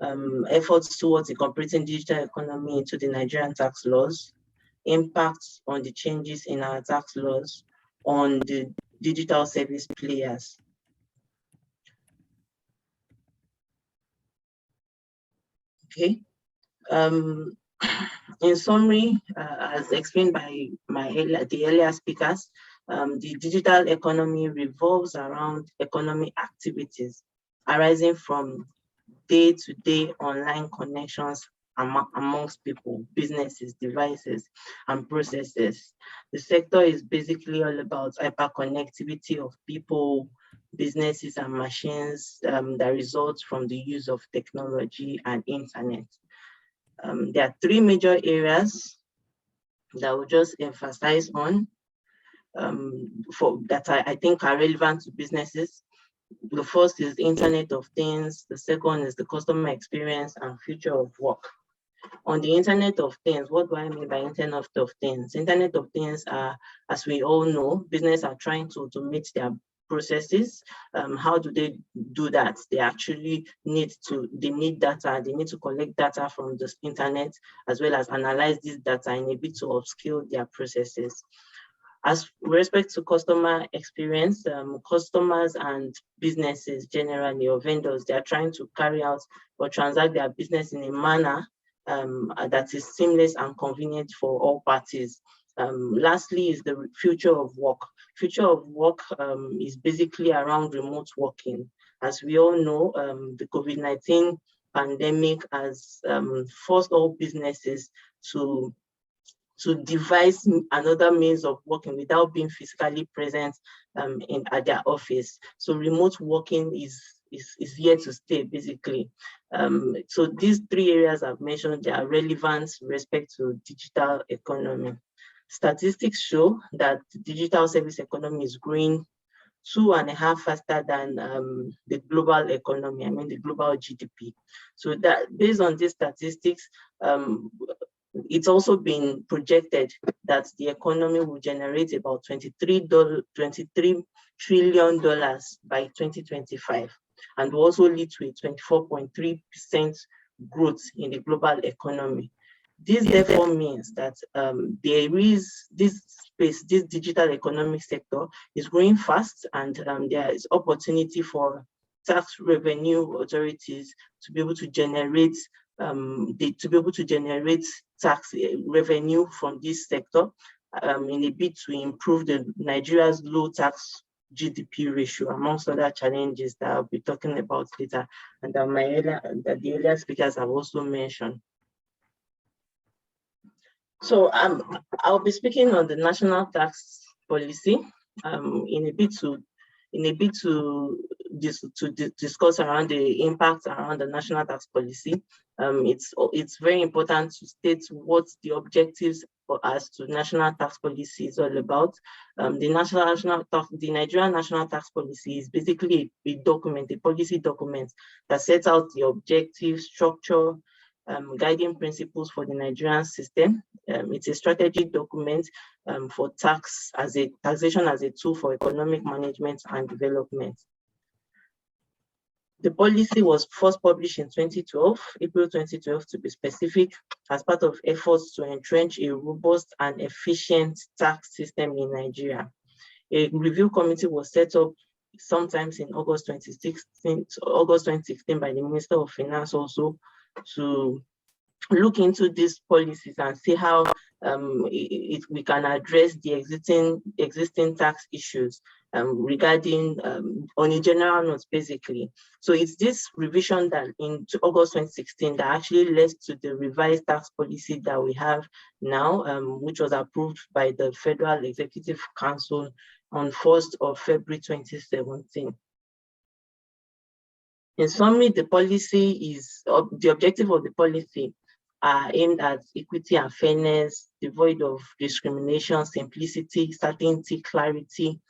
efforts towards incorporating digital economy into the Nigerian tax laws, impacts on the changes in our tax laws on the digital service players. Okay. In summary, as explained by the earlier speakers, the digital economy revolves around economic activities arising from day-to-day online connections amongst people, businesses, devices, and processes. The sector is basically all about hyperconnectivity of people, businesses, and machines that results from the use of technology and internet. There are three major areas that we'll just emphasize on that I think are relevant to businesses. The first is the Internet of Things, the second is the customer experience and future of work. On the Internet of Things, what do I mean by Internet of Things? Internet of Things are, as we all know, businesses are trying to automate their processes. How do they do that? They actually need data, they need to collect data from the internet, as well as analyze this data in a bit to upskill their processes. As with respect to customer experience, customers and businesses generally, or vendors, they are trying to carry out or transact their business in a manner that is seamless and convenient for all parties. Lastly is the future of work. Future of work is basically around remote working. As we all know, the COVID-19 pandemic has forced all businesses to devise another means of working without being physically present at their office. So remote working is here to stay, basically. So these three areas I've mentioned, they are relevant with respect to digital economy. Statistics show that the digital service economy is growing 2.5 faster than the global economy, I mean the global GDP. So that based on these statistics, it's also been projected that the economy will generate about $23 trillion by 2025, and will also lead to a 24.3% growth in the global economy. This therefore means that there is this space, this digital economic sector is growing fast, and there is opportunity for tax revenue authorities to be able to generate tax revenue from this sector in a bid to improve Nigeria's low tax GDP ratio, amongst other challenges that I'll be talking about later, and that the earlier speakers have also mentioned. So I'll be speaking on the national tax policy in a bit to discuss around the impact around the national tax policy. It's very important to state what the objectives as to national tax policy is all about. The Nigerian national tax policy is basically a policy document that sets out the objectives, structure, guiding principles for the Nigerian system. It's a strategic document for taxation as a tool for economic management and development. The policy was first published in 2012, April 2012 to be specific, as part of efforts to entrench a robust and efficient tax system in Nigeria. A review committee was set up sometimes in August 2016 by the Minister of Finance also to look into these policies and see how we can address the existing tax issues regarding on a general note, basically. So it's this revision that in August 2016 that actually led to the revised tax policy that we have now, which was approved by the Federal Executive Council on 1st of February 2017. In summary, the objective of the policy are aimed at equity and fairness, devoid of discrimination, simplicity, certainty, clarity.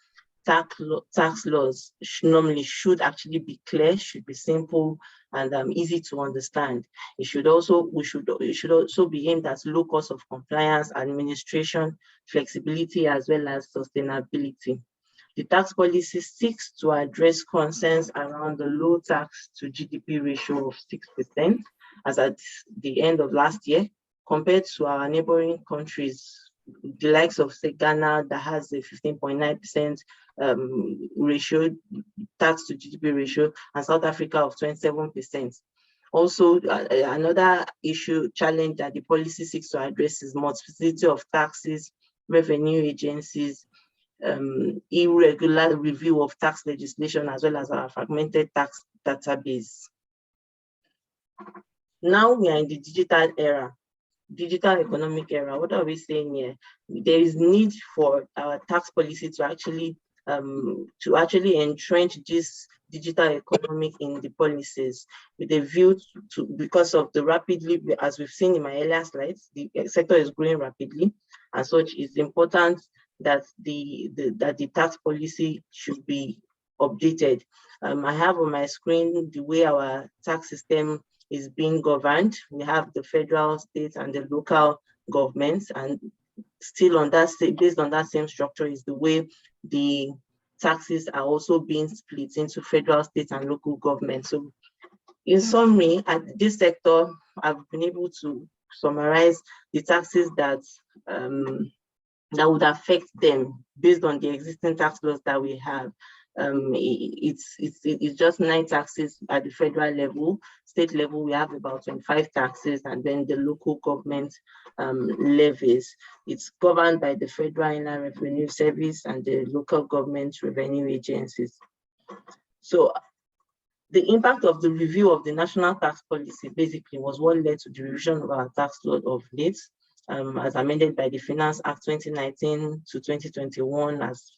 Tax laws normally should actually be clear, should be simple and easy to understand. It should also be aimed at low cost of compliance, administration, flexibility, as well as sustainability. The tax policy seeks to address concerns around the low tax to GDP ratio of 6%, as at the end of last year, compared to our neighboring countries, the likes of, say, Ghana, that has a 15.9% ratio, tax to GDP ratio, and South Africa of 27%. Also, another challenge that the policy seeks to address is multiplicity of taxes, revenue agencies, irregular review of tax legislation, as well as our fragmented tax database. Now we are in the digital era, digital economic era. What are we saying here? There is need for our tax policy to actually entrench this digital economic in the policies, with a view to because of the rapidly, as we've seen in my earlier slides, the sector is growing rapidly, and such it's important that the tax policy should be updated. I have on my screen the way our tax system is being governed. We have the federal, state, and the local governments, and still on that, based on that same structure, is the way the taxes are also being split into federal, state, and local government. So in summary, at this sector, I've been able to summarize the taxes that would affect them based on the existing tax laws that we have. It's just 9 taxes at the federal level. State level, we have about 25 taxes, and then the local government levies. It's governed by the Federal Inland Revenue Service and the local government revenue agencies. So the impact of the review of the national tax policy basically was what led to the revision of our tax law of late, as amended by the Finance Act 2019 to 2021, as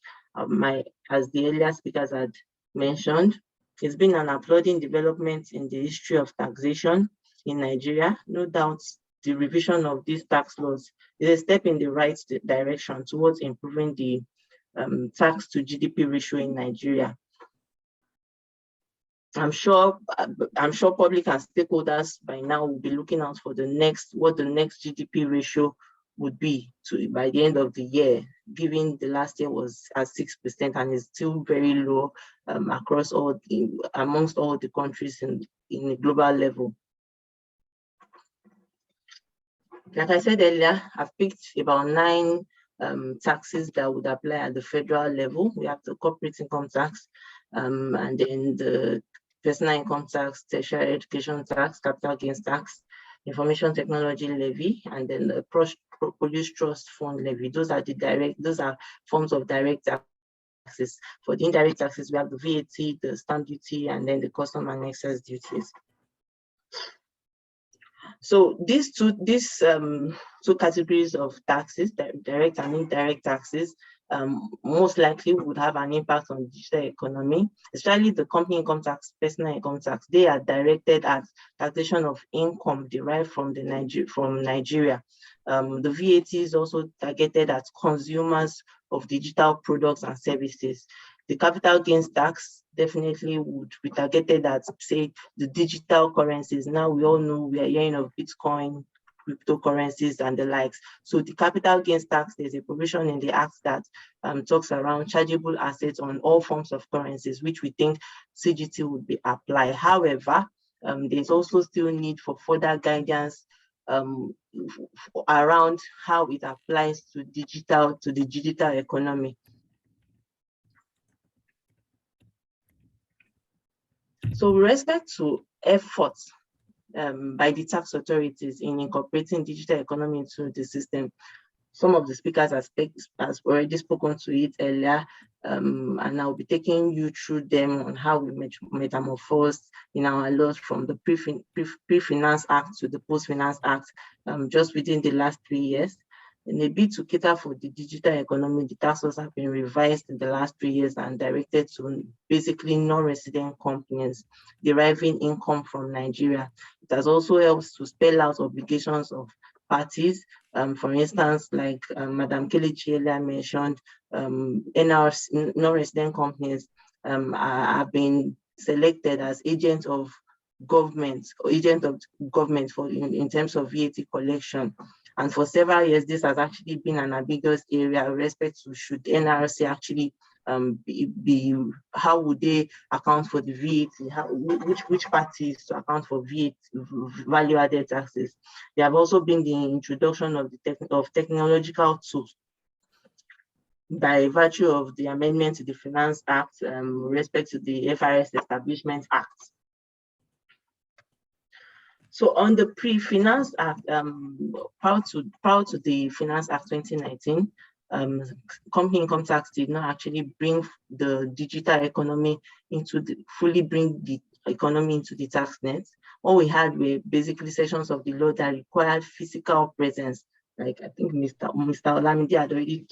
the earlier speakers had mentioned. It's been an applauding development in the history of taxation in Nigeria. No doubt the revision of these tax laws is a step in the right direction towards improving the tax to GDP ratio in Nigeria. I'm sure public and stakeholders by now will be looking out for what the next GDP ratio would be by the end of the year, given the last year was at 6% and is still very low amongst all the countries in a global level. Like I said earlier, I've picked about 9 taxes that would apply at the federal level. We have the corporate income tax, and then the personal income tax, tertiary education tax, capital gains tax, information technology levy, and then the police trust fund levy. Those are forms of direct taxes. For the indirect taxes, we have the VAT, the stamp duty, and then the custom and excise duties. So these two categories of taxes, direct and indirect taxes, most likely would have an impact on the digital economy, especially the company income tax, personal income tax. They are directed at taxation of income derived from Nigeria. The VAT is also targeted at consumers of digital products and services. The capital gains tax definitely would be targeted at, say, the digital currencies. Now we all know we are hearing of Bitcoin, cryptocurrencies, and the likes. So the capital gains tax, there's a provision in the Act that talks around chargeable assets on all forms of currencies, which we think CGT would be applied. However, there's also still need for further guidance around how it applies to the digital economy. So with respect to efforts by the tax authorities in incorporating digital economy into the system, some of the speakers has already spoken to it earlier, and I'll be taking you through them on how we metamorphosed in our laws from the Pre-Finance Act to the Post-Finance Act just within the last 3 years. In a bid to cater for the digital economy, the tax laws have been revised in the last 3 years and directed to basically non-resident companies deriving income from Nigeria. It has also helped to spell out obligations of parties. For instance, like Madam Kelechi earlier mentioned, NRC, non-resident companies have been selected as agents of government or agent of government for in terms of VAT collection. And for several years, this has actually been an ambiguous area with respect to should NRC actually how would they account for the VAT, which parties to account for VAT, value-added taxes. There have also been the introduction of technological tools by virtue of the amendment to the Finance Act with respect to the FRS Establishment Act. So on the Pre-Finance Act, prior to the Finance Act 2019, company income tax did not actually bring the digital economy fully bring the economy into the tax net. All we had were basically sections of the law that required physical presence. Like I think Mr. Olamide had already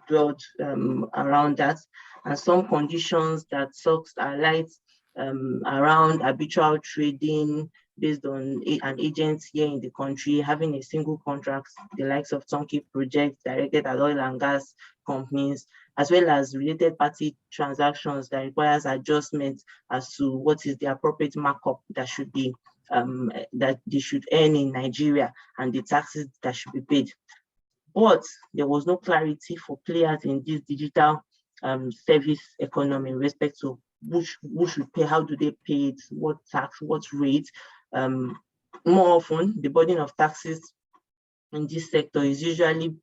dwelled around that, and some conditions that SOX highlights around habitual trading, based on an agent here in the country, having a single contract, the likes of turnkey projects directed at oil and gas companies, as well as related party transactions that requires adjustments as to what is the appropriate markup that should be, that they should earn in Nigeria and the taxes that should be paid. But there was no clarity for players in this digital service economy with respect to who should pay, how do they pay it, what tax, what rate. More often, the burden of taxes in this sector is usually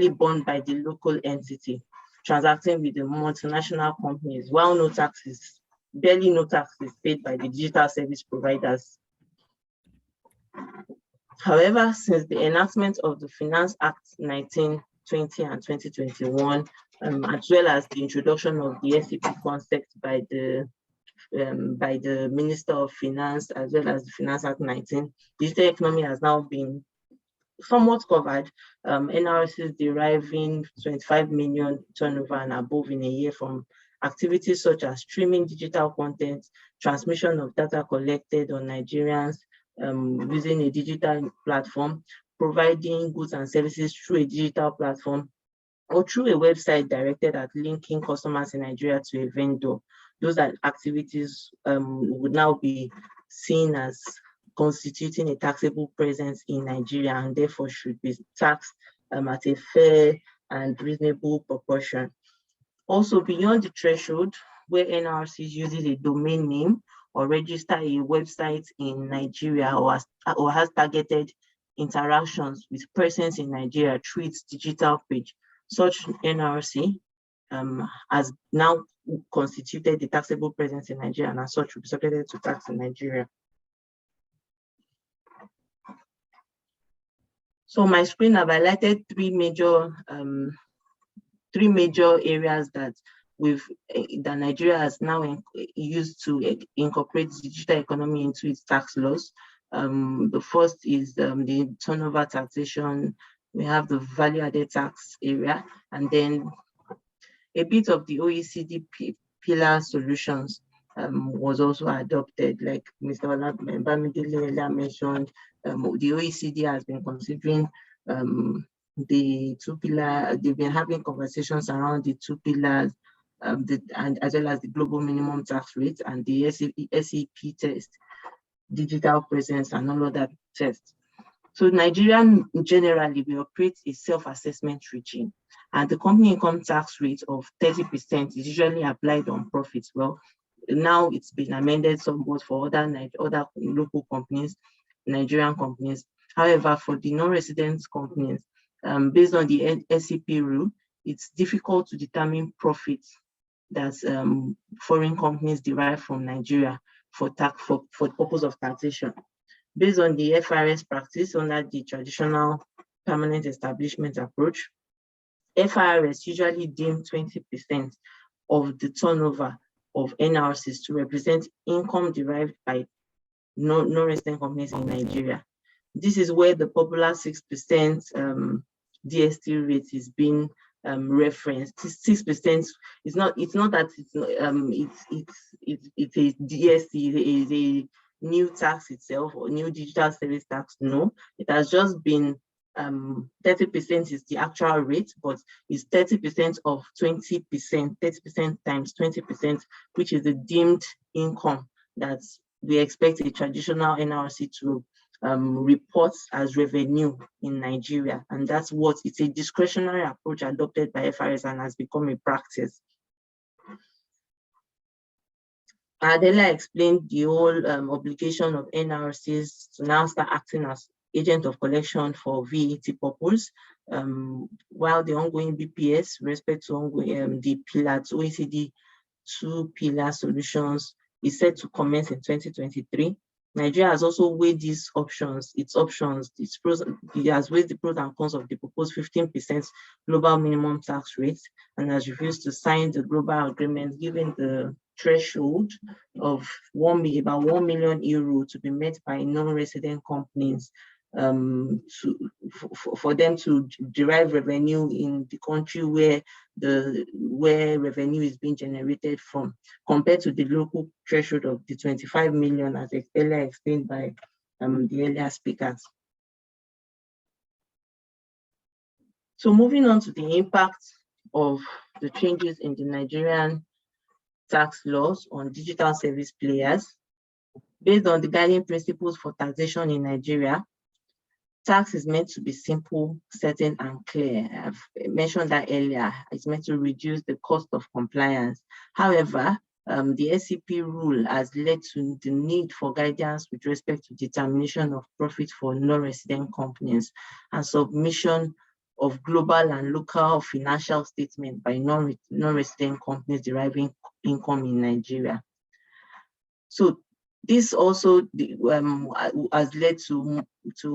borne by the local entity transacting with the multinational companies, while barely no taxes paid by the digital service providers. However, since the enactment of the Finance Act 1920 and 2021, as well as the introduction of the SEP concept by the Minister of Finance, as well as the Finance Act 19, digital economy has now been somewhat covered. NRCs deriving 25 million turnover and above in a year from activities such as streaming digital content, transmission of data collected on Nigerians using a digital platform, providing goods and services through a digital platform, or through a website directed at linking customers in Nigeria to a vendor. Those are activities would now be seen as constituting a taxable presence in Nigeria and therefore should be taxed at a fair and reasonable proportion. Also, beyond the threshold where NRC uses a domain name or register a website in Nigeria or has targeted interactions with persons in Nigeria through its digital page, such NRC has now constituted the taxable presence in Nigeria and as such will be subjected to tax in Nigeria. So my screen have highlighted three major areas that Nigeria has now used to incorporate digital economy into its tax laws. The first is the turnover taxation. We have the value-added tax area, and then a bit of the OECD pillar solutions was also adopted, like Mr. Olamide mentioned. The OECD has been considering the two pillars. They've been having conversations around the two pillars, and as well as the global minimum tax rate and the SEP test, digital presence, and all of that tests. So Nigeria generally we operate a self-assessment regime, and the company income tax rate of 30% is usually applied on profits. Well, now it's been amended somewhat for other local companies, Nigerian companies. However, for the non-resident companies, based on the SEP rule, it's difficult to determine profits that foreign companies derive from Nigeria for the purpose of taxation. Based on the FRS practice under the traditional permanent establishment approach, FRS usually deem 20% of the turnover of NRCs to represent income derived by non-resident companies in Nigeria. This is where the popular 6% DST rate is being referenced. 6% is not. It's not that it's a DST. It is a new tax itself or new digital service tax. No, it has just been 30% is the actual rate, but it's 30% of 20%. 30% times 20%, which is the deemed income that we expect a traditional NRC to report as revenue in Nigeria. And that's what it's a discretionary approach adopted by FRS and has become a practice. Adela explained the whole obligation of NRCs to now start acting as agent of collection for VAT purpose, while the ongoing BPS respect to ongoing the pillar to OECD 2 pillar solutions is set to commence in 2023. Nigeria has also weighed these options, it has weighed the pros and cons of the proposed 15% global minimum tax rate and has refused to sign the global agreement, given the threshold of about 1 million euro to be met by non-resident companies for them to derive revenue in the country where revenue is being generated from, compared to the local threshold of the 25 million, as earlier explained by the earlier speakers. So moving on to the impact of the changes in the Nigerian tax laws on digital service players. Based on the guiding principles for taxation in Nigeria, tax is meant to be simple, certain, and clear. I've mentioned that earlier. It's meant to reduce the cost of compliance. However, the SCP rule has led to the need for guidance with respect to determination of profit for non-resident companies and submission of global and local financial statements by non-resident companies deriving income in Nigeria. So this also has led to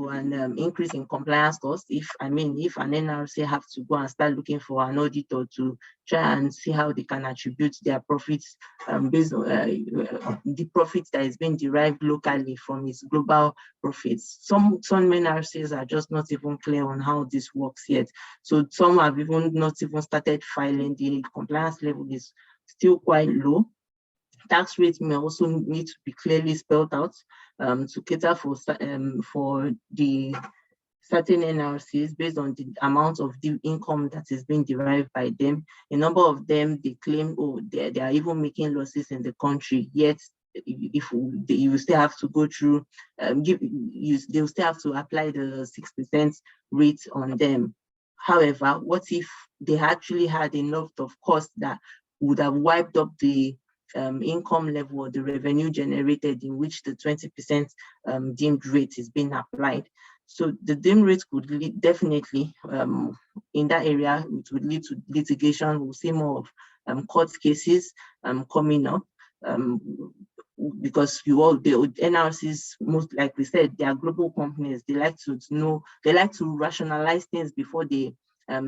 an increase in compliance costs. If an NRC have to go and start looking for an auditor to try and see how they can attribute their profits based on the profits that is being derived locally from its global profits. Some NRCs are just not even clear on how this works yet. So some have even not even started filing. The compliance level is still quite low. Tax rates may also need to be clearly spelled out to cater for the certain NRCs based on the amount of the income that is being derived by them. A number of them, they claim, they are even making losses in the country, yet you still have to go through, they'll still have to apply the 6% rate on them. However, what if they actually had enough of costs that would have wiped up the income level or the revenue generated in which the 20% deemed rate is being applied? So the deemed rate could lead, definitely in that area, it would lead to litigation. We'll see more of court cases coming up because the NRCs, most like we said, they are global companies. They like to rationalize things before they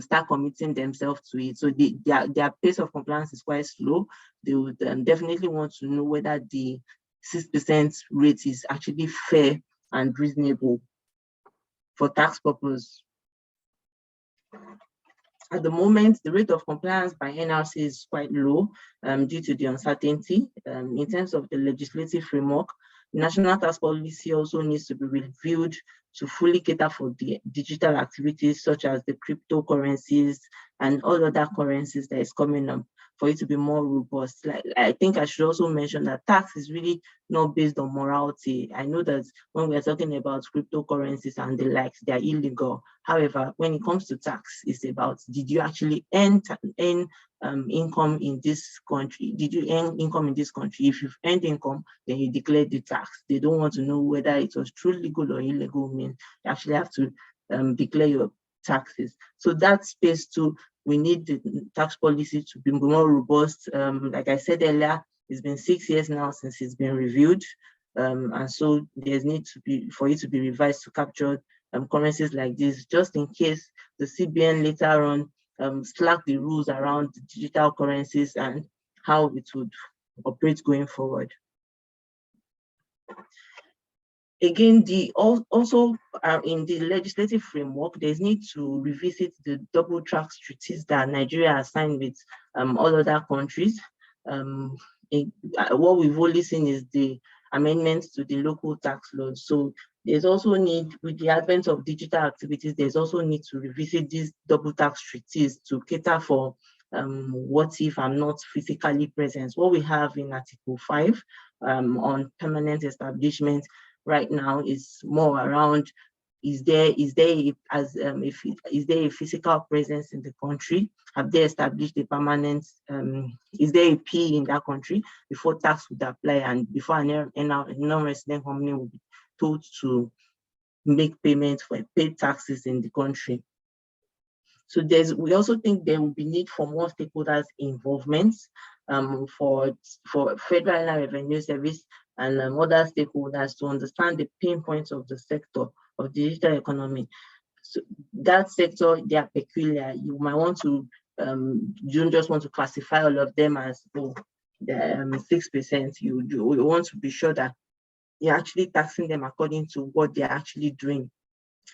start committing themselves to it. So their pace of compliance is quite slow. They would definitely want to know whether the 6% rate is actually fair and reasonable for tax purposes. At the moment, the rate of compliance by NRC is quite low due to the uncertainty. In terms of the legislative framework, national tax policy also needs to be reviewed to fully cater for the digital activities such as the cryptocurrencies and all other currencies that is coming up, for it to be more robust. I think I should also mention that tax is really not based on morality. I know that when we're talking about cryptocurrencies and the likes, they're illegal. However, when it comes to tax, it's about, did you actually earn income in this country? Did you earn income in this country? If you've earned income, then you declare the tax. They don't want to know whether it was true legal or illegal means. You actually have to declare your taxes. So that space too we need the tax policy to be more robust. Like I said earlier, it's been 6 years now since it's been reviewed. And so there's need to be, for it to be revised to capture currencies like this, just in case the CBN later on slack the rules around the digital currencies and how it would operate going forward. Again, also in the legislative framework, there's need to revisit the double tax treaties that Nigeria has signed with all other countries. What we've only seen is the amendments to the local tax laws. So there's also need, with the advent of digital activities, there's also need to revisit these double tax treaties to cater for what if I'm not physically present. What we have in Article 5 on permanent establishment right now is more around, is there a physical presence in the country? Have they established a permanent, is there a P in that country before tax would apply and before a non-resident company will be told to make payments for paid taxes in the country? So we also think there will be need for more stakeholders' involvement for Federal Inland Revenue Service and other stakeholders to understand the pain points of the sector of digital economy. So that sector, they are peculiar. You might want to, you don't just want to classify all of them as 6%. You want to be sure that you're actually taxing them according to what they're actually doing.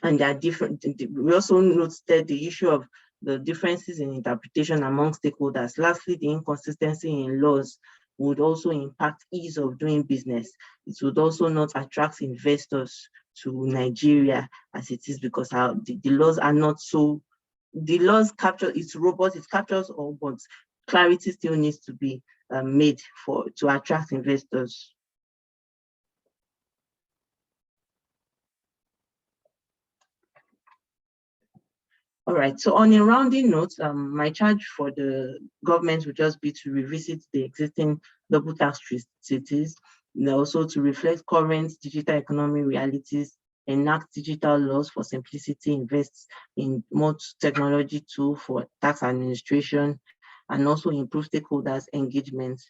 And they are different. We also noted the issue of the differences in interpretation among stakeholders. Lastly, the inconsistency in laws would also impact ease of doing business. It would also not attract investors to Nigeria as it is, because the laws are not so, the laws capture, it's robust, it captures all, but clarity still needs to be made to attract investors. All right, so on a rounding note, my charge for the government would just be to revisit the existing double tax treaties, and also to reflect current digital economy realities, enact digital laws for simplicity, invest in more technology tool for tax administration, and also improve stakeholders' engagement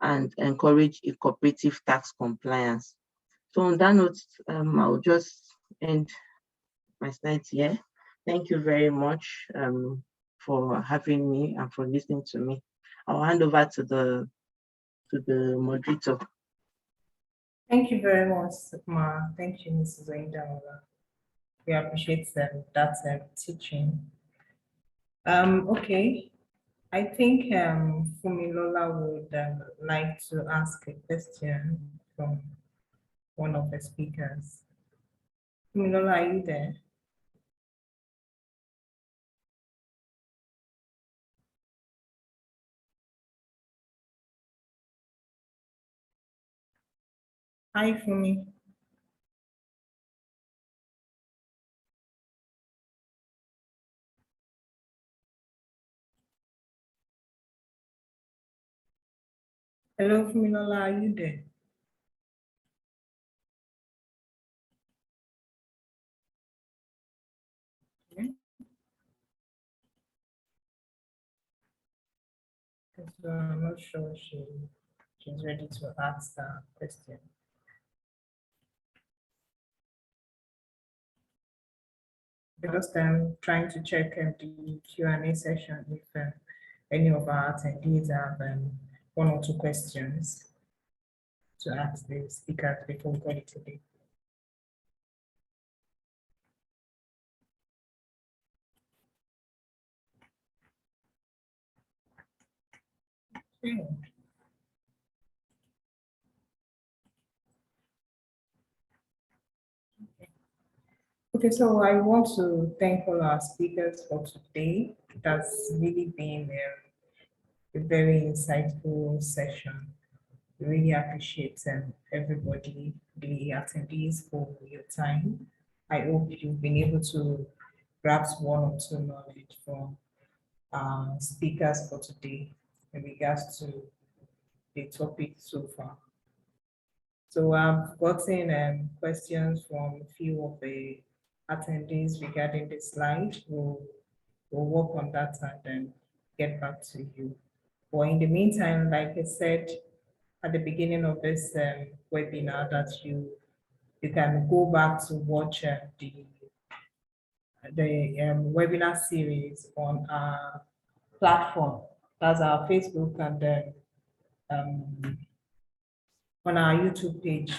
and encourage a cooperative tax compliance. So on that note, I'll just end my slides here. Thank you very much for having me and for listening to me. I'll hand over to the moderator. Thank you very much, Ma. Thank you, Mrs. Oinda. We appreciate that teaching. Okay, I think Fumilola would like to ask a question from one of the speakers. Fumilola, are you there? Hi, Fumi. Hello, Fumilola, are you there? Okay. So I'm not sure she's ready to ask the question. Because I'm trying to check the Q&A session if any of our attendees have one or two questions to ask the speakers before we call it today. Okay. Okay, so I want to thank all our speakers for today. It has really been a very insightful session. We really appreciate everybody, the attendees, for your time. I hope you've been able to grasp one or two knowledge from speakers for today in regards to the topic so far. So I've gotten questions from a few of the attendees regarding the slide. We'll we'll work on that and then get back to you. But in the meantime, like I said at the beginning of this webinar, that you can go back to watch the webinar series on our platform. That's our Facebook and then on our YouTube page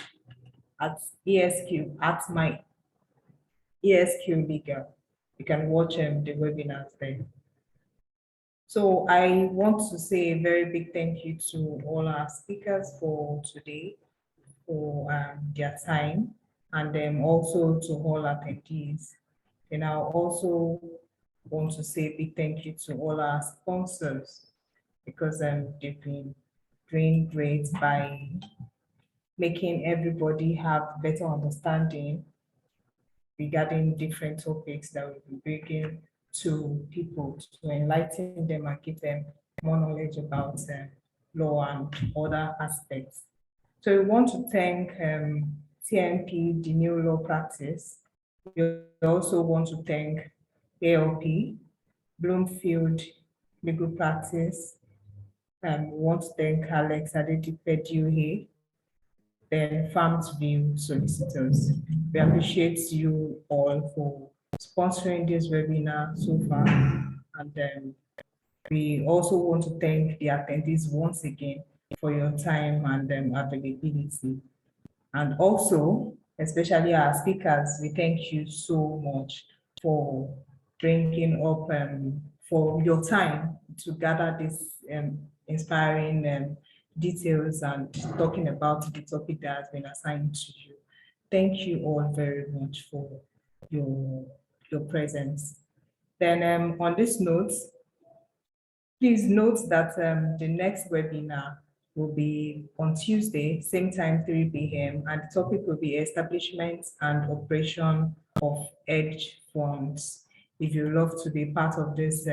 at ESQ, at my ESQ Legal. You can watch the webinars there. So I want to say a very big thank you to all our speakers for today, for their time, and then also to all attendees. And I also want to say a big thank you to all our sponsors, because they've been doing great by making everybody have better understanding regarding different topics that we'll be bringing to people to enlighten them and give them more knowledge about law and other aspects. So we want to thank TNP, the New Law Practice. We also want to thank ALP, Bloomfield Legal Practice. We want to thank Alex Adedipe, then Farmsville Solicitors. We appreciate you all for sponsoring this webinar so far. And then we also want to thank the attendees once again for your time and availability. And also, especially our speakers, we thank you so much for bringing up, for your time to gather this inspiring details and talking about the topic that has been assigned to you. Thank you all very much for your presence. Then on this note, please note that the next webinar will be on Tuesday, same time, 3 p.m. And the topic will be establishment and operation of hedge funds. If you love to be part of this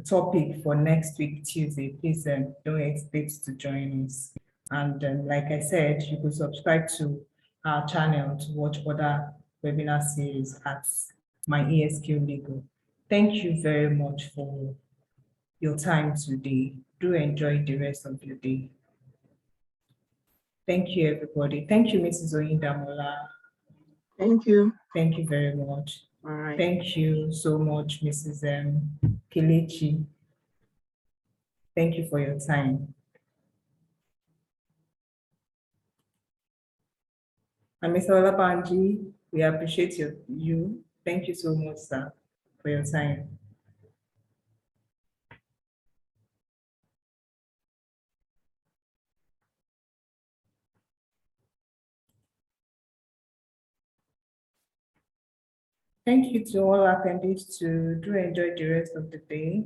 topic for next week, Tuesday, please don't hesitate to join us. And like I said, you could subscribe to our channel to watch other webinar series at my ESQ Legal. Thank you very much for your time today. Do enjoy the rest of your day. Thank you, everybody. Thank you, Mrs. Oyindamola. Thank you. Thank you very much. All right. Thank you so much, Mrs. Kelechi. Thank you for your time. And Mr. Olabanji, we appreciate you. Thank you so much, sir, for your time. Thank you to all attendees. Do enjoy the rest of the day.